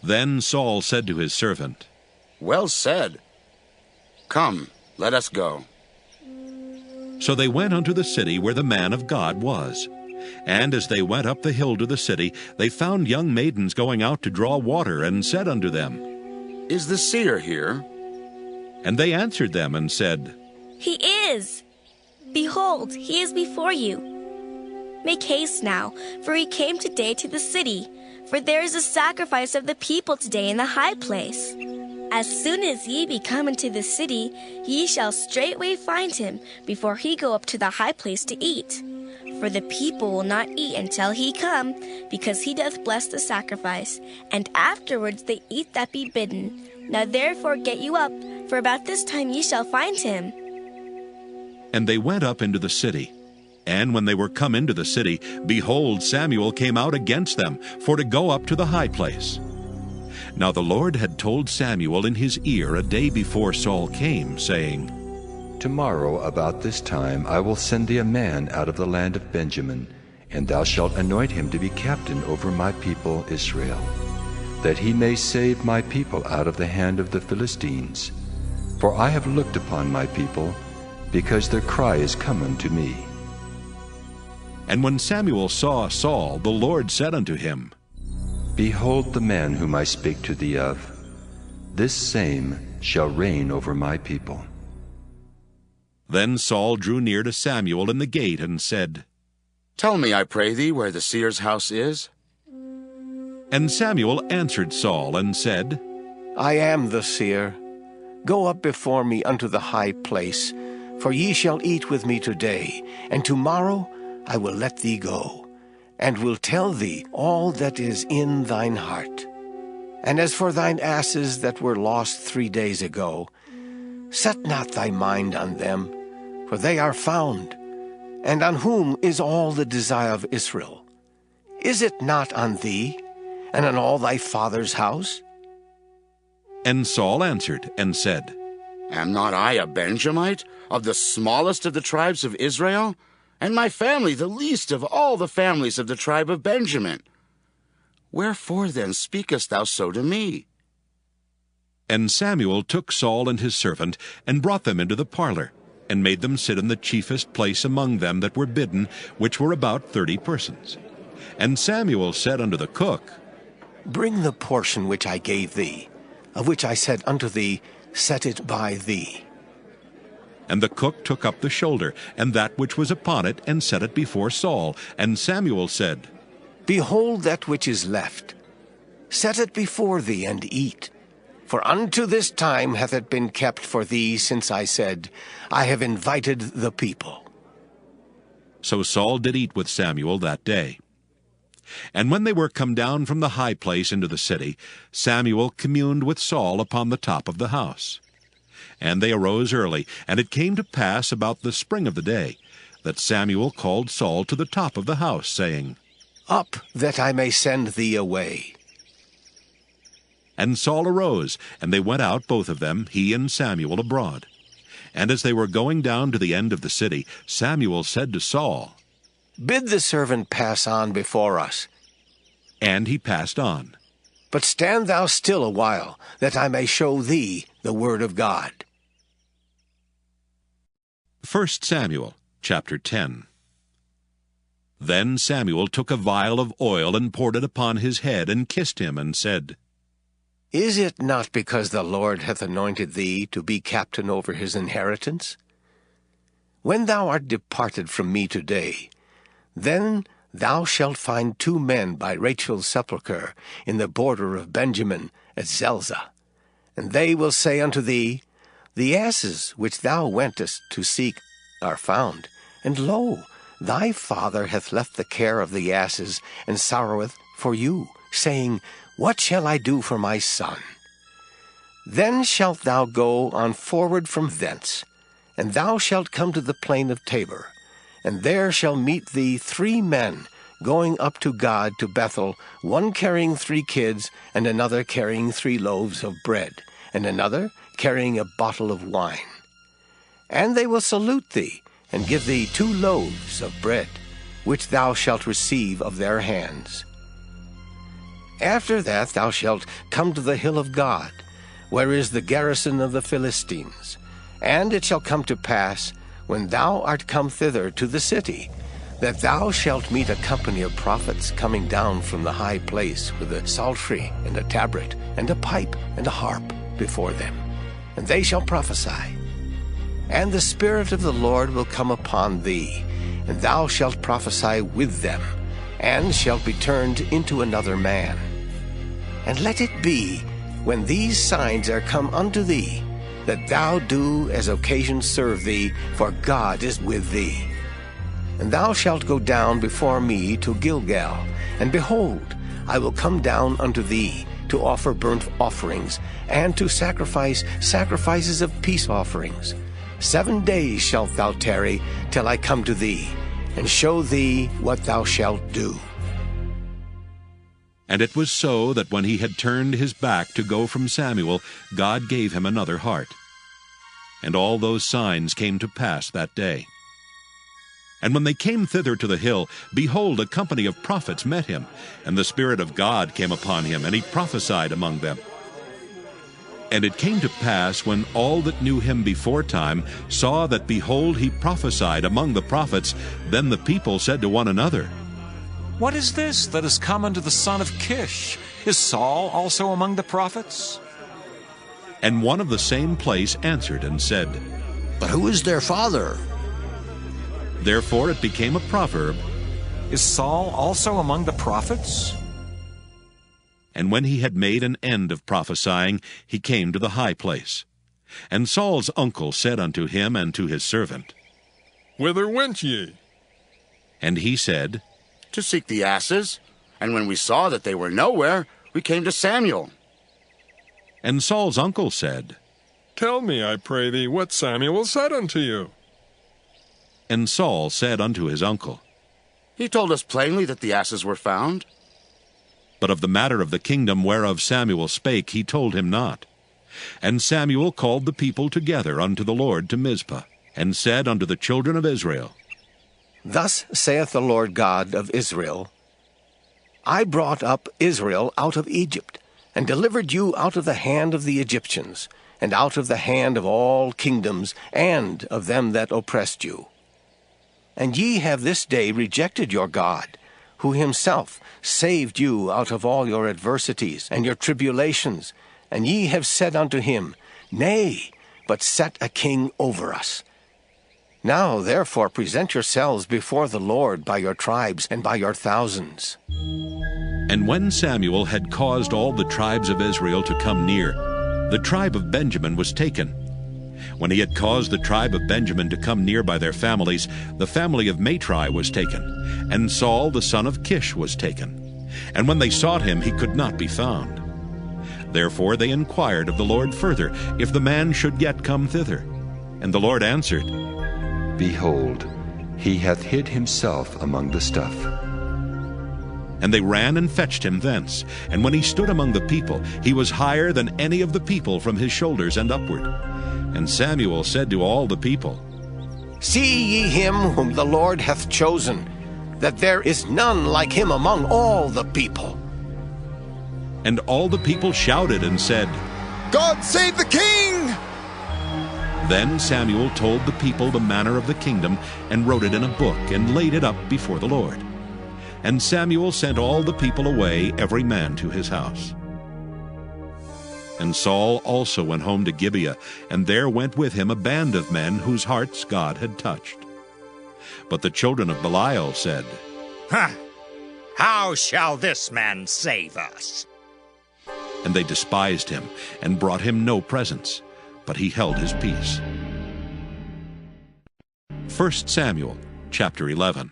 Then Saul said to his servant, Well said. Come, let us go. So they went unto the city where the man of God was. And as they went up the hill to the city, they found young maidens going out to draw water, and said unto them, Is the seer here? And they answered them and said, He is. Behold, he is before you. Make haste now, for he came today to the city, for there is a sacrifice of the people today in the high place. As soon as ye be come into the city, ye shall straightway find him, before he go up to the high place to eat. For the people will not eat until he come, because he doth bless the sacrifice, and afterwards they eat that be bidden. Now therefore get you up, for about this time ye shall find him. And they went up into the city. And when they were come into the city, behold, Samuel came out against them, for to go up to the high place. Now the Lord had told Samuel in his ear a day before Saul came, saying, Tomorrow about this time I will send thee a man out of the land of Benjamin, and thou shalt anoint him to be captain over my people Israel, that he may save my people out of the hand of the Philistines. For I have looked upon my people, because their cry is come unto me. And when Samuel saw Saul, the Lord said unto him, Behold the man whom I spake to thee of. This same shall reign over my people. Then Saul drew near to Samuel in the gate and said, Tell me, I pray thee, where the seer's house is. And Samuel answered Saul and said, I am the seer. Go up before me unto the high place, For ye shall eat with me today, and tomorrow I will let thee go, and will tell thee all that is in thine heart. And as for thine asses that were lost 3 days ago, set not thy mind on them, for they are found. And on whom is all the desire of Israel? Is it not on thee, and on all thy father's house? And Saul answered and said, Am not I a Benjamite, of the smallest of the tribes of Israel? And my family the least of all the families of the tribe of Benjamin. Wherefore then speakest thou so to me? And Samuel took Saul and his servant, and brought them into the parlor, and made them sit in the chiefest place among them that were bidden, which were about 30 persons. And Samuel said unto the cook, Bring the portion which I gave thee, of which I said unto thee, Set it by thee. And the cook took up the shoulder, and that which was upon it, and set it before Saul. And Samuel said, Behold that which is left. Set it before thee, and eat. For unto this time hath it been kept for thee, since I said, I have invited the people. So Saul did eat with Samuel that day. And when they were come down from the high place into the city, Samuel communed with Saul upon the top of the house. And they arose early, and it came to pass about the spring of the day, that Samuel called Saul to the top of the house, saying, Up, that I may send thee away. And Saul arose, and they went out both of them, he and Samuel, abroad. And as they were going down to the end of the city, Samuel said to Saul, Bid the servant pass on before us. And he passed on. But stand thou still a while, that I may show thee the word of God. 1 Samuel chapter 10. Then Samuel took a vial of oil, and poured it upon his head, and kissed him, and said, Is it not because the Lord hath anointed thee to be captain over his inheritance? When thou art departed from me today, then thou shalt find 2 men by Rachel's sepulchre in the border of Benjamin at Zelzah. And they will say unto thee, The asses which thou wentest to seek are found, and lo, thy father hath left the care of the asses, and sorroweth for you, saying, What shall I do for my son? Then shalt thou go on forward from thence, and thou shalt come to the plain of Tabor, and there shall meet thee 3 men going up to God to Bethel, one carrying 3 kids, and another carrying 3 loaves of bread, and another carrying a bottle of wine. And they will salute thee, and give thee 2 loaves of bread, which thou shalt receive of their hands. After that thou shalt come to the hill of God, where is the garrison of the Philistines. And it shall come to pass, when thou art come thither to the city, that thou shalt meet a company of prophets coming down from the high place with a psaltery and a tabret and a pipe and a harp before them. And they shall prophesy. And the Spirit of the Lord will come upon thee, and thou shalt prophesy with them, and shalt be turned into another man. And let it be, when these signs are come unto thee, that thou do as occasion serve thee, for God is with thee. And thou shalt go down before me to Gilgal, and behold, I will come down unto thee to offer burnt offerings, and to sacrifice sacrifices of peace offerings. 7 days shalt thou tarry till I come to thee, and show thee what thou shalt do. And it was so that when he had turned his back to go from Samuel, God gave him another heart. And all those signs came to pass that day. And when they came thither to the hill, behold, a company of prophets met him, and the Spirit of God came upon him, and he prophesied among them. And it came to pass, when all that knew him beforetime saw that, behold, he prophesied among the prophets, then the people said to one another, What is this that is come unto the son of Kish? Is Saul also among the prophets? And one of the same place answered and said, But who is their father? Therefore it became a proverb, Is Saul also among the prophets? And when he had made an end of prophesying, he came to the high place. And Saul's uncle said unto him and to his servant, Whither went ye? And he said, To seek the asses. And when we saw that they were nowhere, we came to Samuel. And Saul's uncle said, Tell me, I pray thee, what Samuel said unto you. And Saul said unto his uncle, He told us plainly that the asses were found. But of the matter of the kingdom whereof Samuel spake he told him not. And Samuel called the people together unto the Lord to Mizpah, and said unto the children of Israel, Thus saith the Lord God of Israel, I brought up Israel out of Egypt, and delivered you out of the hand of the Egyptians, and out of the hand of all kingdoms, and of them that oppressed you. And ye have this day rejected your God, who himself saved you out of all your adversities and your tribulations, and ye have said unto him, Nay, but set a king over us. Now therefore present yourselves before the Lord by your tribes and by your thousands. And when Samuel had caused all the tribes of Israel to come near, the tribe of Benjamin was taken. When he had caused the tribe of Benjamin to come near by their families, the family of Matri was taken, and Saul the son of Kish was taken. And when they sought him, he could not be found. Therefore they inquired of the Lord further, if the man should yet come thither. And the Lord answered, Behold, he hath hid himself among the stuff. And they ran and fetched him thence. And when he stood among the people, he was higher than any of the people from his shoulders and upward. And Samuel said to all the people, See ye him whom the Lord hath chosen, that there is none like him among all the people. And all the people shouted and said, God save the king! Then Samuel told the people the manner of the kingdom, and wrote it in a book, and laid it up before the Lord. And Samuel sent all the people away, every man to his house. And Saul also went home to Gibeah, and there went with him a band of men whose hearts God had touched. But the children of Belial said, How shall this man save us? And they despised him, and brought him no presents, but he held his peace. 1 Samuel chapter 11.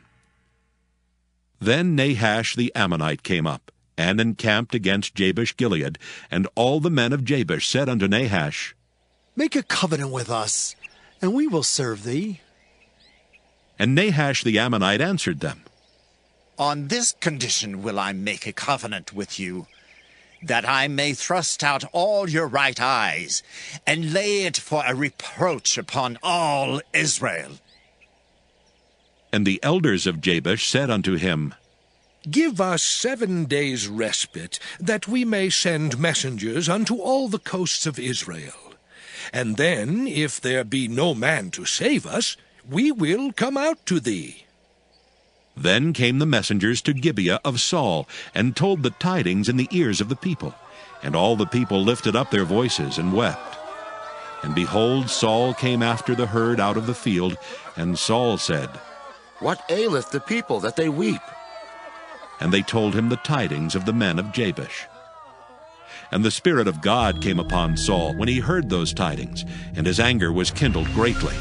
Then Nahash the Ammonite came up, and encamped against Jabesh-Gilead, and all the men of Jabesh said unto Nahash, Make a covenant with us, and we will serve thee. And Nahash the Ammonite answered them, On this condition will I make a covenant with you, that I may thrust out all your right eyes, and lay it for a reproach upon all Israel. And the elders of Jabesh said unto him, Give us 7 days' respite, that we may send messengers unto all the coasts of Israel. And then, if there be no man to save us, we will come out to thee. Then came the messengers to Gibeah of Saul, and told the tidings in the ears of the people. And all the people lifted up their voices and wept. And behold, Saul came after the herd out of the field, and Saul said, What aileth the people that they weep? And they told him the tidings of the men of Jabesh. And the Spirit of God came upon Saul when he heard those tidings, and his anger was kindled greatly.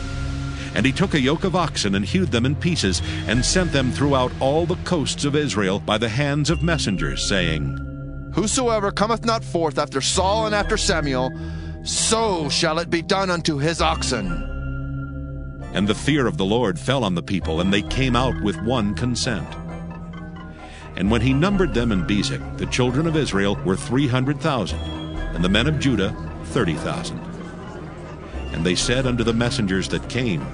And he took a yoke of oxen and hewed them in pieces, and sent them throughout all the coasts of Israel by the hands of messengers, saying, Whosoever cometh not forth after Saul and after Samuel, so shall it be done unto his oxen. And the fear of the Lord fell on the people, and they came out with one consent. And when he numbered them in Bezek, the children of Israel were 300,000, and the men of Judah 30,000. And they said unto the messengers that came,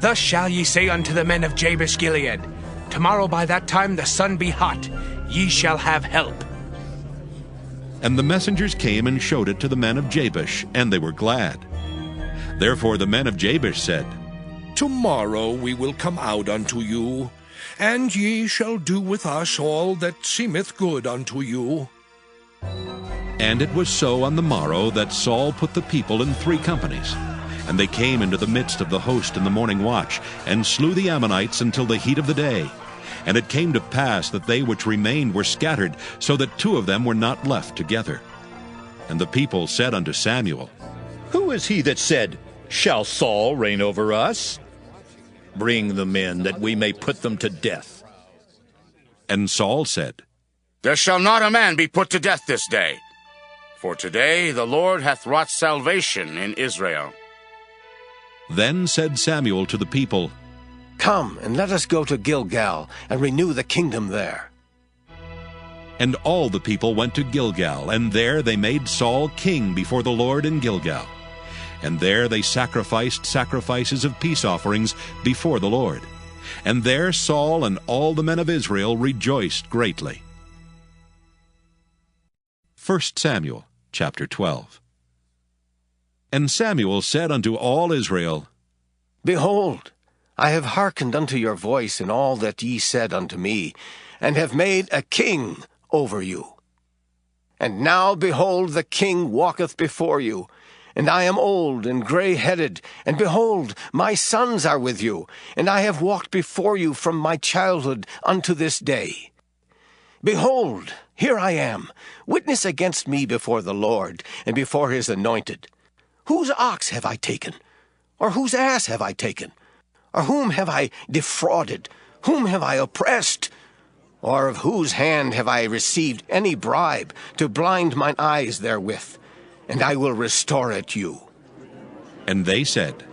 Thus shall ye say unto the men of Jabesh-Gilead, Tomorrow by that time the sun be hot, ye shall have help. And the messengers came and showed it to the men of Jabesh, and they were glad. Therefore the men of Jabesh said, Tomorrow we will come out unto you, and ye shall do with us all that seemeth good unto you. And it was so on the morrow that Saul put the people in 3 companies. And they came into the midst of the host in the morning watch, and slew the Ammonites until the heat of the day. And it came to pass that they which remained were scattered, so that 2 of them were not left together. And the people said unto Samuel, Who is he that said, "Shall Saul reign over us?" Bring the men, that we may put them to death. And Saul said, There shall not a man be put to death this day, for today the Lord hath wrought salvation in Israel. Then said Samuel to the people, Come, and let us go to Gilgal, and renew the kingdom there. And all the people went to Gilgal, and there they made Saul king before the Lord in Gilgal. And there they sacrificed sacrifices of peace offerings before the Lord. And there Saul and all the men of Israel rejoiced greatly. 1 Samuel chapter 12. And Samuel said unto all Israel, Behold, I have hearkened unto your voice in all that ye said unto me, and have made a king over you. And now, behold, the king walketh before you, and I am old and gray-headed, and behold, my sons are with you, and I have walked before you from my childhood unto this day. Behold, here I am, witness against me before the Lord, and before his anointed. Whose ox have I taken? Or whose ass have I taken? Or whom have I defrauded? Whom have I oppressed? Or of whose hand have I received any bribe to blind mine eyes therewith? And I will restore it you. And they said,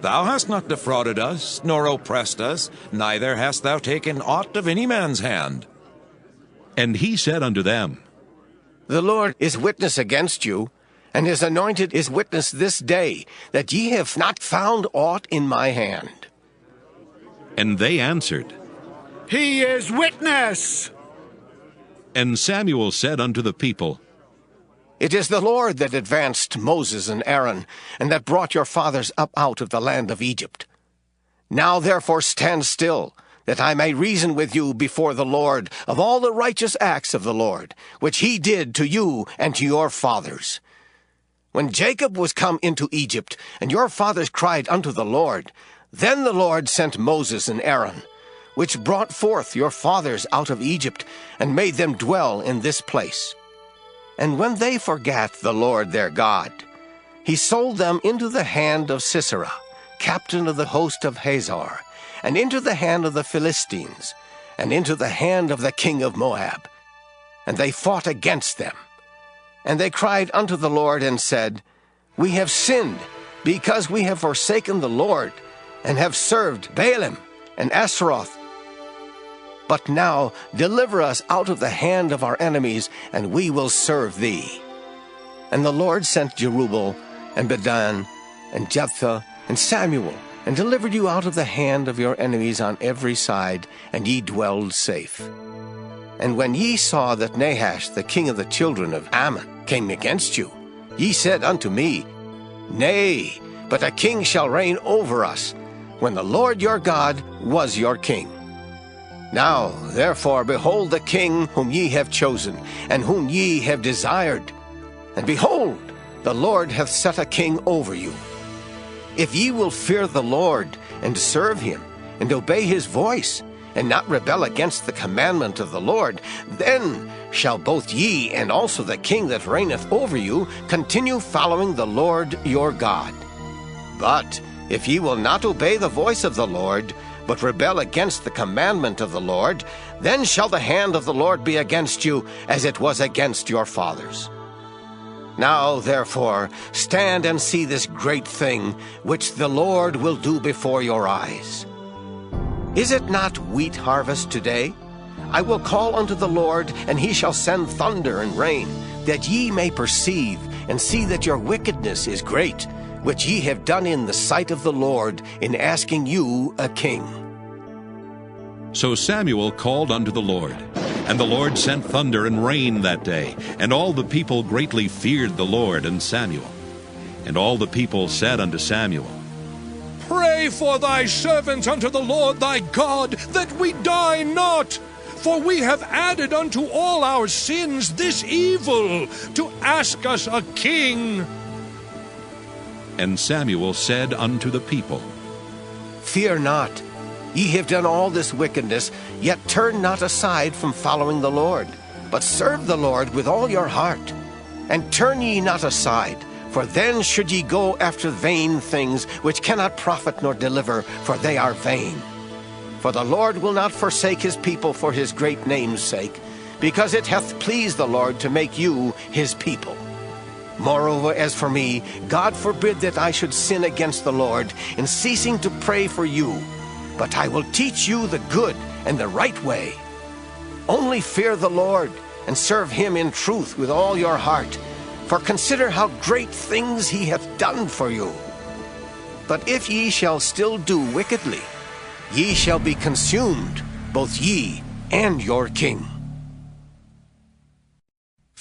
Thou hast not defrauded us, nor oppressed us, neither hast thou taken aught of any man's hand. And he said unto them, The Lord is witness against you, and his anointed is witness this day, that ye have not found aught in my hand. And they answered, He is witness. And Samuel said unto the people, It is the Lord that advanced Moses and Aaron, and that brought your fathers up out of the land of Egypt. Now therefore stand still, that I may reason with you before the Lord of all the righteous acts of the Lord, which he did to you and to your fathers. When Jacob was come into Egypt, and your fathers cried unto the Lord, then the Lord sent Moses and Aaron, which brought forth your fathers out of Egypt, and made them dwell in this place. And when they forgat the Lord their God, he sold them into the hand of Sisera, captain of the host of Hazor, and into the hand of the Philistines, and into the hand of the king of Moab. And they fought against them. And they cried unto the Lord, and said, We have sinned, because we have forsaken the Lord, and have served Baalim and Ashtaroth. But now deliver us out of the hand of our enemies, and we will serve thee. And the Lord sent Jerubbaal, and Bedan, and Jephthah, and Samuel, and delivered you out of the hand of your enemies on every side, and ye dwelled safe. And when ye saw that Nahash, the king of the children of Ammon, came against you, ye said unto me, Nay, but a king shall reign over us, when the Lord your God was your king. Now, therefore, behold the king whom ye have chosen, and whom ye have desired. And behold, the Lord hath set a king over you. If ye will fear the Lord, and serve him, and obey his voice, and not rebel against the commandment of the Lord, then shall both ye and also the king that reigneth over you continue following the Lord your God. But if ye will not obey the voice of the Lord, but rebel against the commandment of the Lord, then shall the hand of the Lord be against you, as it was against your fathers. Now, therefore, stand and see this great thing, which the Lord will do before your eyes. Is it not wheat harvest today? I will call unto the Lord, and he shall send thunder and rain, that ye may perceive, and see that your wickedness is great, which ye have done in the sight of the Lord, in asking you a king. So Samuel called unto the Lord, and the Lord sent thunder and rain that day, and all the people greatly feared the Lord and Samuel. And all the people said unto Samuel, Pray for thy servants unto the Lord thy God, that we die not. For we have added unto all our sins this evil, to ask us a king. And Samuel said unto the people, Fear not. Ye have done all this wickedness, yet turn not aside from following the Lord, but serve the Lord with all your heart. And turn ye not aside, For then should ye go after vain things, which cannot profit nor deliver, for they are vain. For the Lord will not forsake his people for his great name's sake, because it hath pleased the Lord to make you his people. Moreover, as for me, God forbid that I should sin against the Lord in ceasing to pray for you, but I will teach you the good and the right way. Only fear the Lord, and serve him in truth with all your heart, for consider how great things he hath done for you. But if ye shall still do wickedly, ye shall be consumed, both ye and your king.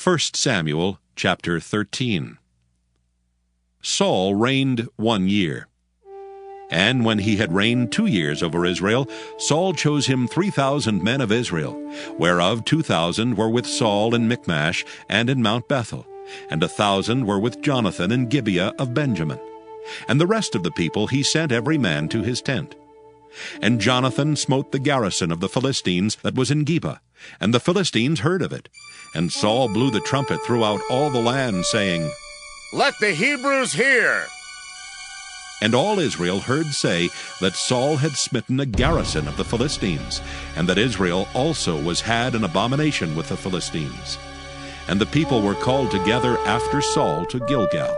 1 Samuel chapter 13. Saul reigned 1 year. And when he had reigned 2 years over Israel, Saul chose him 3,000 men of Israel, whereof 2,000 were with Saul in Michmash and in Mount Bethel, and 1,000 were with Jonathan in Gibeah of Benjamin. And the rest of the people he sent every man to his tent. And Jonathan smote the garrison of the Philistines that was in Geba, and the Philistines heard of it. And Saul blew the trumpet throughout all the land, saying, Let the Hebrews hear! And all Israel heard say that Saul had smitten a garrison of the Philistines, and that Israel also was had an abomination with the Philistines. And the people were called together after Saul to Gilgal.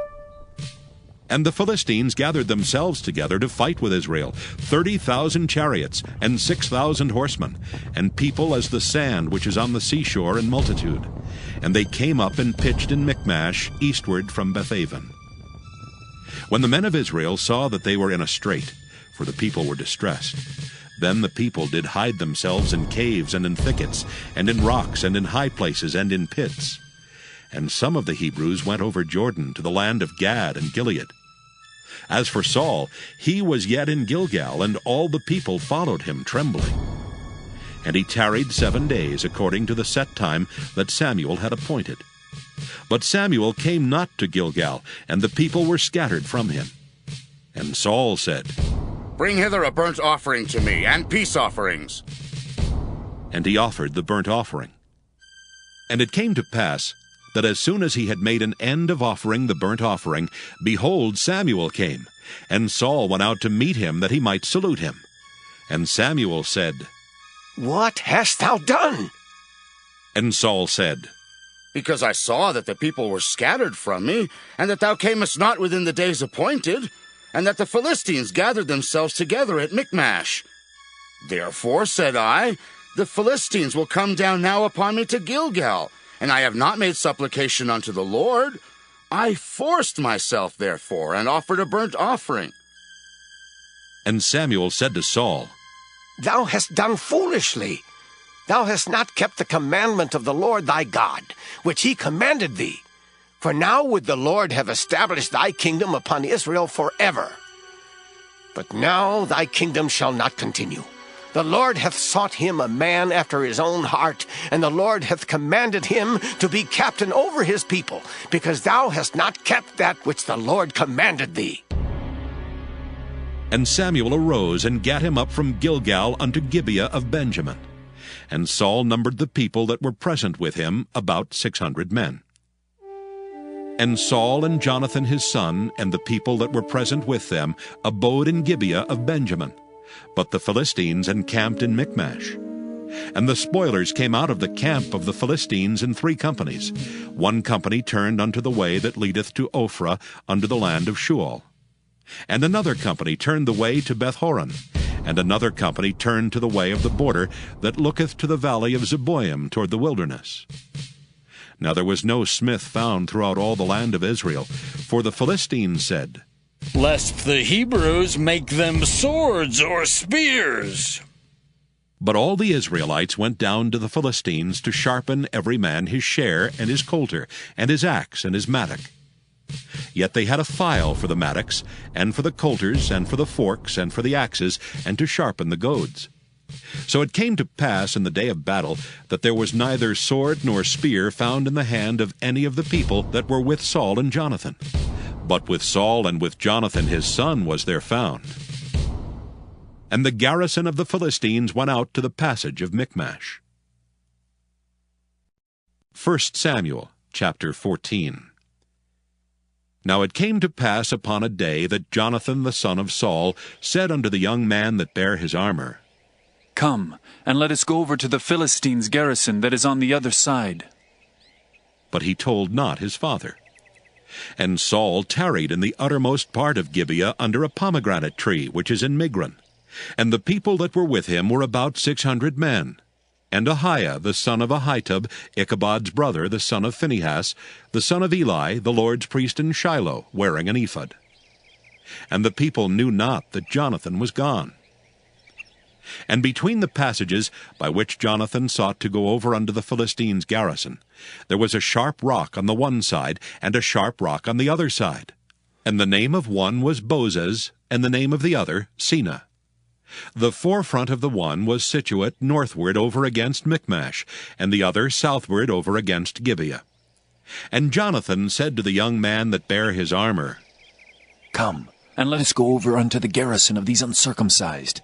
And the Philistines gathered themselves together to fight with Israel, 30,000 chariots, and 6,000 horsemen, and people as the sand which is on the seashore in multitude. And they came up and pitched in Michmash, eastward from Bethaven. When the men of Israel saw that they were in a strait, for the people were distressed, then the people did hide themselves in caves and in thickets, and in rocks, and in high places, and in pits. And some of the Hebrews went over Jordan to the land of Gad and Gilead. As for Saul, he was yet in Gilgal, and all the people followed him trembling. And he tarried 7 days, according to the set time that Samuel had appointed. But Samuel came not to Gilgal, and the people were scattered from him. And Saul said, Bring hither a burnt offering to me, and peace offerings. And he offered the burnt offering. And it came to pass, that as soon as he had made an end of offering the burnt offering, behold, Samuel came, and Saul went out to meet him, that he might salute him. And Samuel said, What hast thou done? And Saul said, Because I saw that the people were scattered from me, and that thou camest not within the days appointed, and that the Philistines gathered themselves together at Michmash. Therefore, said I, the Philistines will come down now upon me to Gilgal, and I have not made supplication unto the Lord. I forced myself, therefore, and offered a burnt offering. And Samuel said to Saul, Thou hast done foolishly. Thou hast not kept the commandment of the Lord thy God, which he commanded thee. For now would the Lord have established thy kingdom upon Israel forever. But now thy kingdom shall not continue. The Lord hath sought him a man after his own heart, and the Lord hath commanded him to be captain over his people, because thou hast not kept that which the Lord commanded thee. And Samuel arose and gat him up from Gilgal unto Gibeah of Benjamin. And Saul numbered the people that were present with him, about 600 men. And Saul and Jonathan his son, and the people that were present with them, abode in Gibeah of Benjamin. But the Philistines encamped in Michmash. And the spoilers came out of the camp of the Philistines in 3 companies. 1 company turned unto the way that leadeth to Ophrah, unto the land of Shual. And another company turned the way to Bethhoron. And another company turned to the way of the border that looketh to the valley of Zeboim toward the wilderness. Now there was no smith found throughout all the land of Israel, for the Philistines said, Lest the Hebrews make them swords or spears. But all the Israelites went down to the Philistines to sharpen every man his share, and his coulter, and his axe, and his mattock. Yet they had a file for the mattocks, and for the coulters, and for the forks, and for the axes, and to sharpen the goads. So it came to pass in the day of battle that there was neither sword nor spear found in the hand of any of the people that were with Saul and Jonathan. But with Saul and with Jonathan his son was there found. And the garrison of the Philistines went out to the passage of Michmash. 1 Samuel chapter 14. Now it came to pass upon a day that Jonathan the son of Saul said unto the young man that bare his armor, Come, and let us go over to the Philistines' garrison that is on the other side. But he told not his father. And Saul tarried in the uttermost part of Gibeah under a pomegranate tree, which is in Migron. And the people that were with him were about 600 men. And Ahiah the son of Ahitub, Ichabod's brother, the son of Phinehas, the son of Eli, the Lord's priest in Shiloh, wearing an ephod. And the people knew not that Jonathan was gone. And between the passages by which Jonathan sought to go over unto the Philistines' garrison, there was a sharp rock on the one side, and a sharp rock on the other side. And the name of one was Bozez, and the name of the other Seneh. The forefront of the one was situate northward over against Michmash, and the other southward over against Gibeah. And Jonathan said to the young man that bare his armor, Come, and let us go over unto the garrison of these uncircumcised.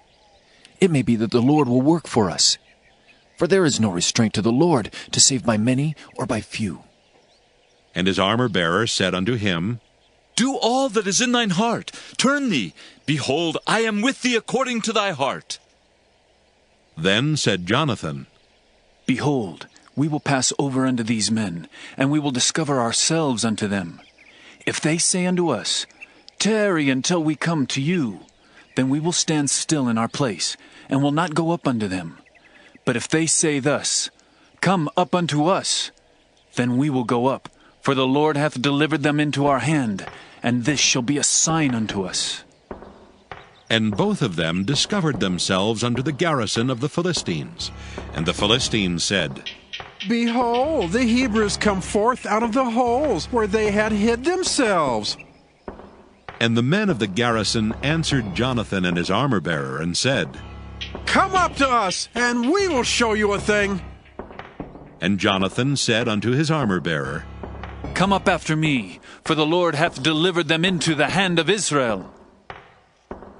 It may be that the Lord will work for us. For there is no restraint to the Lord to save by many or by few. And his armor-bearer said unto him, Do all that is in thine heart. Turn thee. Behold, I am with thee according to thy heart. Then said Jonathan, Behold, we will pass over unto these men, and we will discover ourselves unto them. If they say unto us, Tarry until we come to you, then we will stand still in our place, and will not go up unto them. But if they say thus, Come up unto us, then we will go up, for the Lord hath delivered them into our hand, and this shall be a sign unto us. And both of them discovered themselves unto the garrison of the Philistines. And the Philistines said, Behold, the Hebrews come forth out of the holes where they had hid themselves. And the men of the garrison answered Jonathan and his armor-bearer, and said, Come up to us, and we will show you a thing. And Jonathan said unto his armor-bearer, Come up after me, for the Lord hath delivered them into the hand of Israel.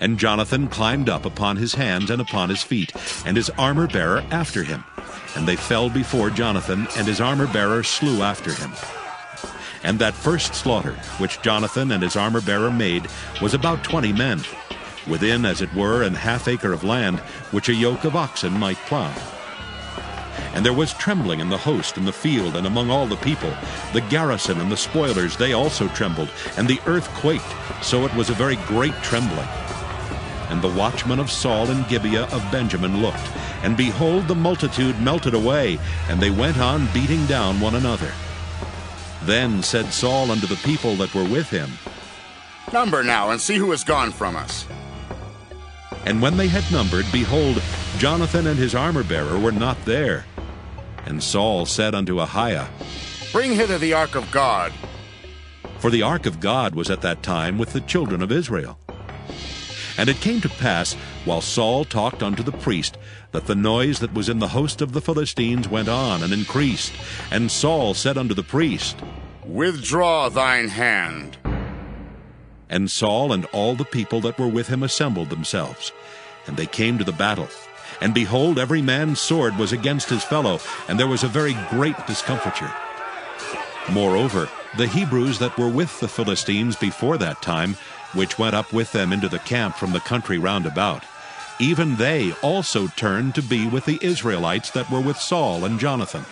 And Jonathan climbed up upon his hands and upon his feet, and his armor-bearer after him. And they fell before Jonathan, and his armor-bearer slew after him. And that first slaughter, which Jonathan and his armor-bearer made, was about 20 men, within, as it were, an half-acre of land, which a yoke of oxen might plow. And there was trembling in the host in the field and among all the people. The garrison and the spoilers, they also trembled, and the earth quaked, so it was a very great trembling. And the watchmen of Saul in Gibeah of Benjamin looked, and behold, the multitude melted away, and they went on beating down one another. Then said Saul unto the people that were with him, Number now, and see who is gone from us. And when they had numbered, behold, Jonathan and his armor-bearer were not there. And Saul said unto Ahiah, Bring hither the ark of God. For the ark of God was at that time with the children of Israel. And it came to pass, while Saul talked unto the priest, that the noise that was in the host of the Philistines went on and increased. And Saul said unto the priest, Withdraw thine hand. And Saul and all the people that were with him assembled themselves. And they came to the battle. And behold, every man's sword was against his fellow, and there was a very great discomfiture. Moreover, the Hebrews that were with the Philistines before that time, which went up with them into the camp from the country round about, even they also turned to be with the Israelites that were with Saul and Jonathan.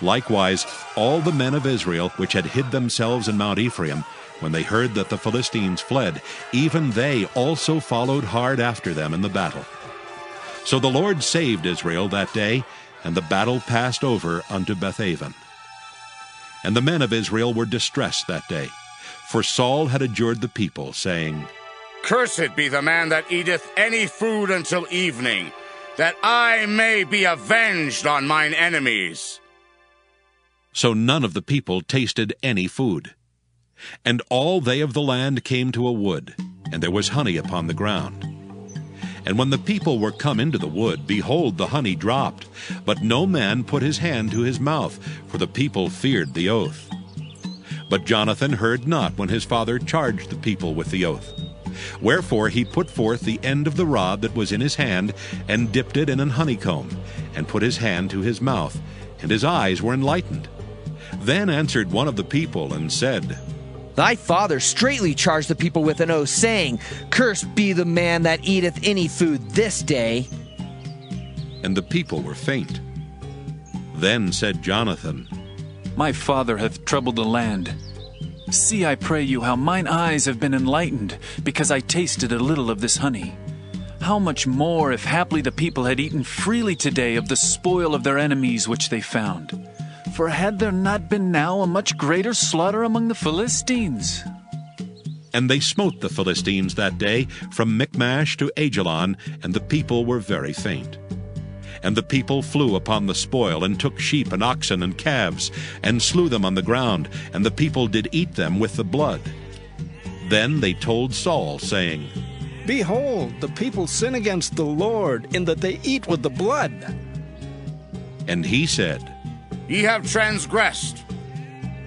Likewise, all the men of Israel which had hid themselves in Mount Ephraim, when they heard that the Philistines fled, even they also followed hard after them in the battle. So the Lord saved Israel that day, and the battle passed over unto Bethaven. And the men of Israel were distressed that day, for Saul had adjured the people, saying, Cursed be the man that eateth any food until evening, that I may be avenged on mine enemies. So none of the people tasted any food. And all they of the land came to a wood, and there was honey upon the ground. And when the people were come into the wood, behold, the honey dropped, but no man put his hand to his mouth, for the people feared the oath. But Jonathan heard not when his father charged the people with the oath. Wherefore he put forth the end of the rod that was in his hand, and dipped it in an honeycomb, and put his hand to his mouth, and his eyes were enlightened. Then answered one of the people, and said, Thy father straitly charged the people with an oath, saying, Cursed be the man that eateth any food this day. And the people were faint. Then said Jonathan, My father hath troubled the land. See, I pray you, how mine eyes have been enlightened, because I tasted a little of this honey. How much more, if haply the people had eaten freely today of the spoil of their enemies which they found? For had there not been now a much greater slaughter among the Philistines? And they smote the Philistines that day from Michmash to Ajalon, and the people were very faint. And the people flew upon the spoil, and took sheep and oxen and calves, and slew them on the ground, and the people did eat them with the blood. Then they told Saul, saying, Behold, the people sin against the Lord, in that they eat with the blood. And he said, Ye have transgressed.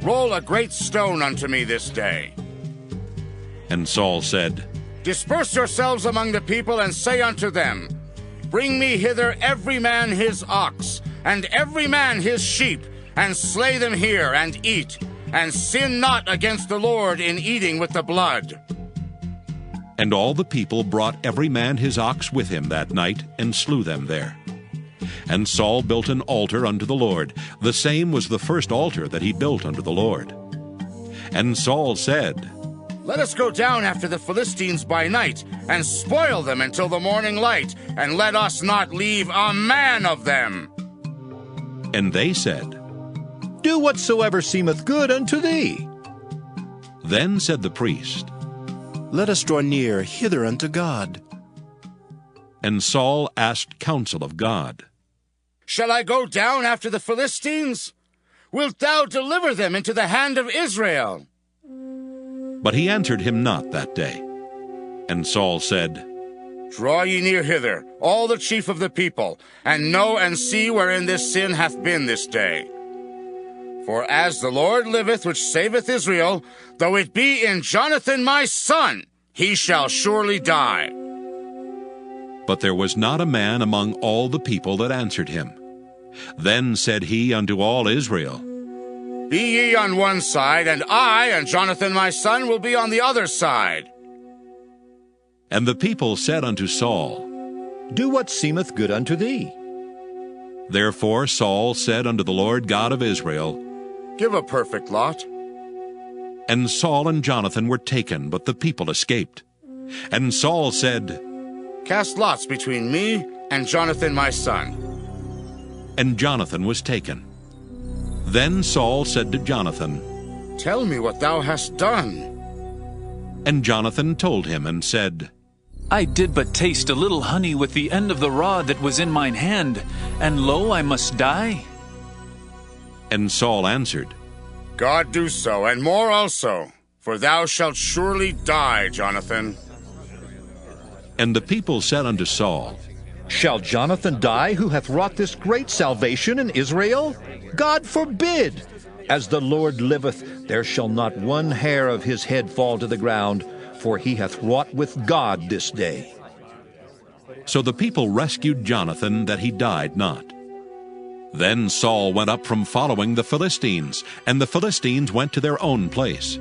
Roll a great stone unto me this day. And Saul said, Disperse yourselves among the people, and say unto them, Bring me hither every man his ox, and every man his sheep, and slay them here, and eat, and sin not against the Lord in eating with the blood. And all the people brought every man his ox with him that night, and slew them there. And Saul built an altar unto the Lord. The same was the first altar that he built unto the Lord. And Saul said, Let us go down after the Philistines by night, and spoil them until the morning light, and let us not leave a man of them. And they said, Do whatsoever seemeth good unto thee. Then said the priest, Let us draw near hither unto God. And Saul asked counsel of God. Shall I go down after the Philistines? Wilt thou deliver them into the hand of Israel? But he answered him not that day. And Saul said, Draw ye near hither, all the chief of the people, and know and see wherein this sin hath been this day. For as the Lord liveth, which saveth Israel, though it be in Jonathan my son, he shall surely die. But there was not a man among all the people that answered him. Then said he unto all Israel, Be ye on one side, and I and Jonathan my son will be on the other side. And the people said unto Saul, Do what seemeth good unto thee. Therefore Saul said unto the Lord God of Israel, Give a perfect lot. And Saul and Jonathan were taken, but the people escaped. And Saul said, Cast lots between me and Jonathan my son. And Jonathan was taken. Then Saul said to Jonathan, Tell me what thou hast done. And Jonathan told him and said, I did but taste a little honey with the end of the rod that was in mine hand, and lo, I must die. And Saul answered, God do so, and more also, for thou shalt surely die, Jonathan. And the people said unto Saul, Shall Jonathan die, who hath wrought this great salvation in Israel? God forbid! As the Lord liveth, there shall not one hair of his head fall to the ground, for he hath wrought with God this day. So the people rescued Jonathan, that he died not. Then Saul went up from following the Philistines, and the Philistines went to their own place.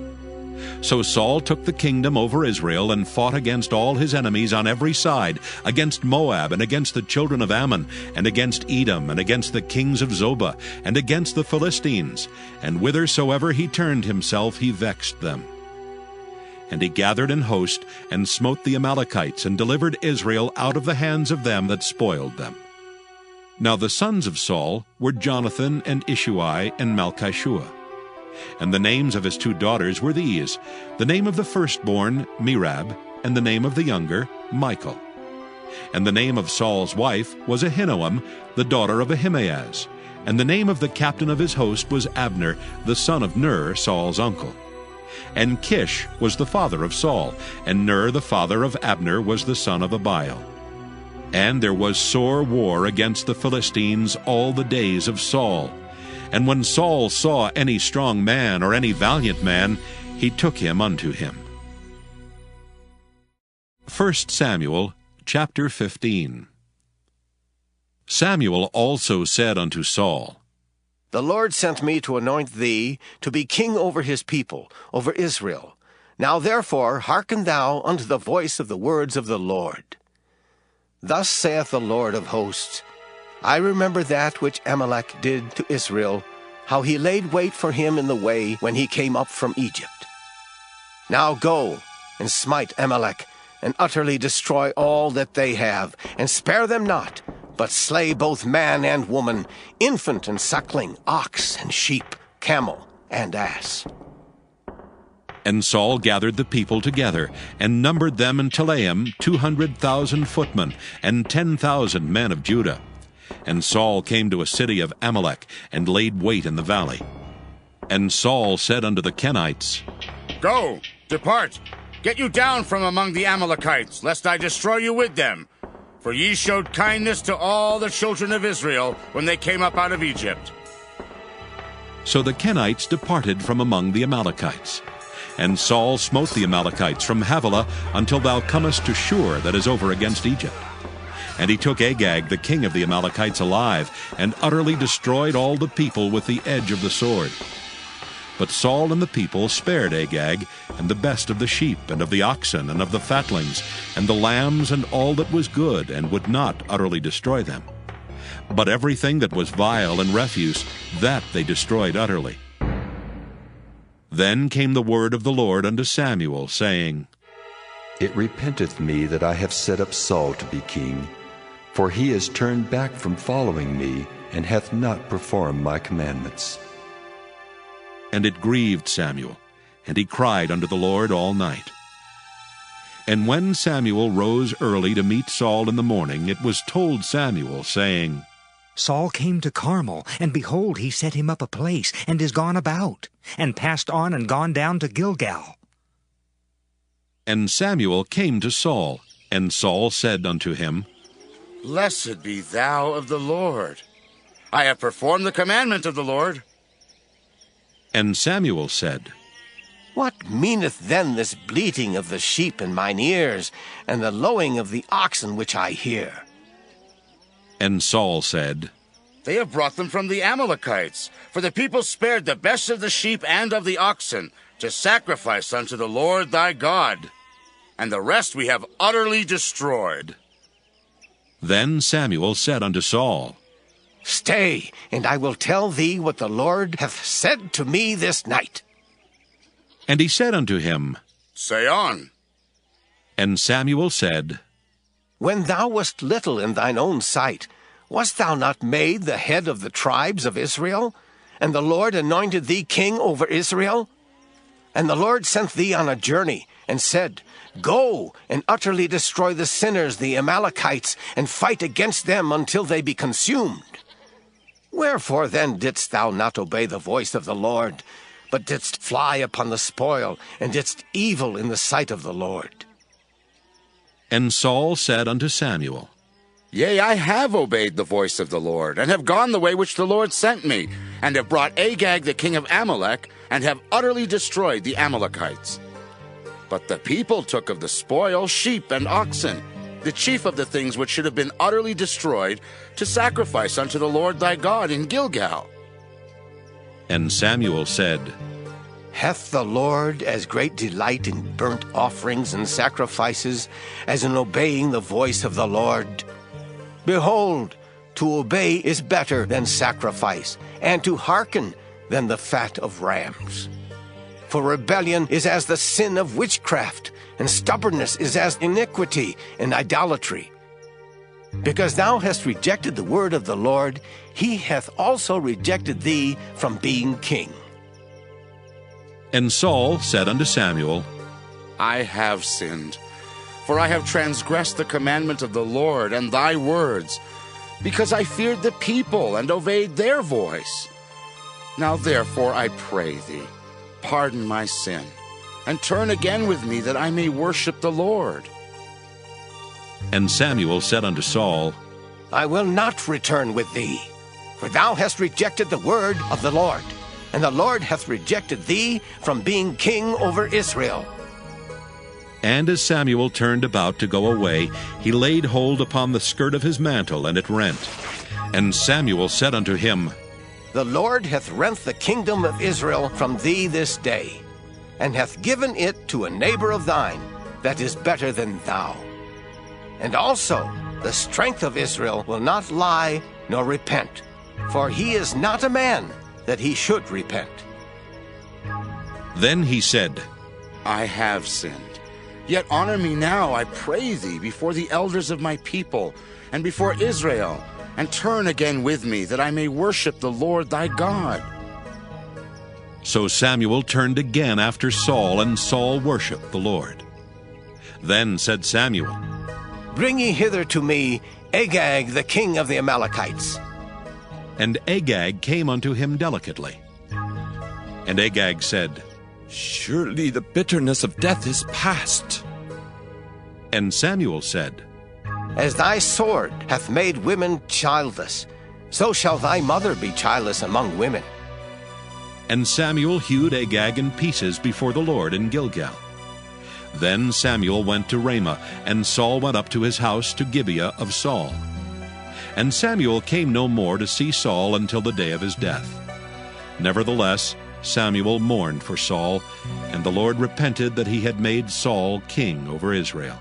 So Saul took the kingdom over Israel, and fought against all his enemies on every side, against Moab, and against the children of Ammon, and against Edom, and against the kings of Zobah, and against the Philistines. And whithersoever he turned himself, he vexed them. And he gathered an host, and smote the Amalekites, and delivered Israel out of the hands of them that spoiled them. Now the sons of Saul were Jonathan, and Ishuai, and Malchishua. And the names of his two daughters were these, the name of the firstborn, Merab, and the name of the younger, Michal. And the name of Saul's wife was Ahinoam, the daughter of Ahimaaz. And the name of the captain of his host was Abner, the son of Ner, Saul's uncle. And Kish was the father of Saul, and Ner the father of Abner was the son of Abiel. And there was sore war against the Philistines all the days of Saul. And when Saul saw any strong man or any valiant man, he took him unto him. 1 Samuel chapter 15. Samuel also said unto Saul, The Lord sent me to anoint thee to be king over his people, over Israel. Now therefore hearken thou unto the voice of the words of the Lord. Thus saith the Lord of hosts, I remember that which Amalek did to Israel, how he laid wait for him in the way when he came up from Egypt. Now go and smite Amalek, and utterly destroy all that they have, and spare them not, but slay both man and woman, infant and suckling, ox and sheep, camel and ass. And Saul gathered the people together, and numbered them in Telaim 200,000 footmen, and 10,000 men of Judah. And Saul came to a city of Amalek, and laid wait in the valley. And Saul said unto the Kenites, Go, depart, get you down from among the Amalekites, lest I destroy you with them. For ye showed kindness to all the children of Israel when they came up out of Egypt. So the Kenites departed from among the Amalekites. And Saul smote the Amalekites from Havilah until thou comest to Shur that is over against Egypt. And he took Agag the king of the Amalekites alive, and utterly destroyed all the people with the edge of the sword. But Saul and the people spared Agag, and the best of the sheep, and of the oxen, and of the fatlings, and the lambs, and all that was good, and would not utterly destroy them. But everything that was vile and refuse, that they destroyed utterly. Then came the word of the Lord unto Samuel, saying, It repenteth me that I have set up Saul to be king, for he is turned back from following me, and hath not performed my commandments. And it grieved Samuel, and he cried unto the Lord all night. And when Samuel rose early to meet Saul in the morning, it was told Samuel, saying, Saul came to Carmel, and behold, he set him up a place, and is gone about, and passed on and gone down to Gilgal. And Samuel came to Saul, and Saul said unto him, Blessed be thou of the Lord. I have performed the commandment of the Lord. And Samuel said, What meaneth then this bleating of the sheep in mine ears, and the lowing of the oxen which I hear? And Saul said, They have brought them from the Amalekites, for the people spared the best of the sheep and of the oxen, to sacrifice unto the Lord thy God, and the rest we have utterly destroyed. Then Samuel said unto Saul, Stay, and I will tell thee what the Lord hath said to me this night. And he said unto him, Say on. And Samuel said, When thou wast little in thine own sight, wast thou not made the head of the tribes of Israel? And the Lord anointed thee king over Israel? And the Lord sent thee on a journey, and said, Go and utterly destroy the sinners, the Amalekites, and fight against them until they be consumed. Wherefore then didst thou not obey the voice of the Lord, but didst fly upon the spoil, and didst evil in the sight of the Lord? And Saul said unto Samuel, Yea, I have obeyed the voice of the Lord, and have gone the way which the Lord sent me, and have brought Agag the king of Amalek, and have utterly destroyed the Amalekites. But the people took of the spoil sheep and oxen, the chief of the things which should have been utterly destroyed, to sacrifice unto the Lord thy God in Gilgal. And Samuel said, Hath the Lord as great delight in burnt offerings and sacrifices as in obeying the voice of the Lord? Behold, to obey is better than sacrifice, and to hearken than the fat of rams. For rebellion is as the sin of witchcraft, and stubbornness is as iniquity and idolatry. Because thou hast rejected the word of the Lord, he hath also rejected thee from being king. And Saul said unto Samuel, I have sinned, for I have transgressed the commandment of the Lord and thy words, because I feared the people and obeyed their voice. Now therefore I pray thee, pardon my sin, and turn again with me that I may worship the Lord. And Samuel said unto Saul, I will not return with thee, for thou hast rejected the word of the Lord, and the Lord hath rejected thee from being king over Israel. And as Samuel turned about to go away, he laid hold upon the skirt of his mantle, and it rent. And Samuel said unto him, The Lord hath rent the kingdom of Israel from thee this day, and hath given it to a neighbor of thine that is better than thou. And also the strength of Israel will not lie nor repent, for he is not a man that he should repent. Then he said, I have sinned. Yet honor me now, I pray thee, before the elders of my people, and before Israel, and turn again with me, that I may worship the Lord thy God. So Samuel turned again after Saul, and Saul worshipped the Lord. Then said Samuel, Bring ye hither to me Agag the king of the Amalekites. And Agag came unto him delicately. And Agag said, Surely the bitterness of death is past. And Samuel said, As thy sword hath made women childless, so shall thy mother be childless among women. And Samuel hewed Agag in pieces before the Lord in Gilgal. Then Samuel went to Ramah, and Saul went up to his house to Gibeah of Saul. And Samuel came no more to see Saul until the day of his death. Nevertheless, Samuel mourned for Saul, and the Lord repented that he had made Saul king over Israel.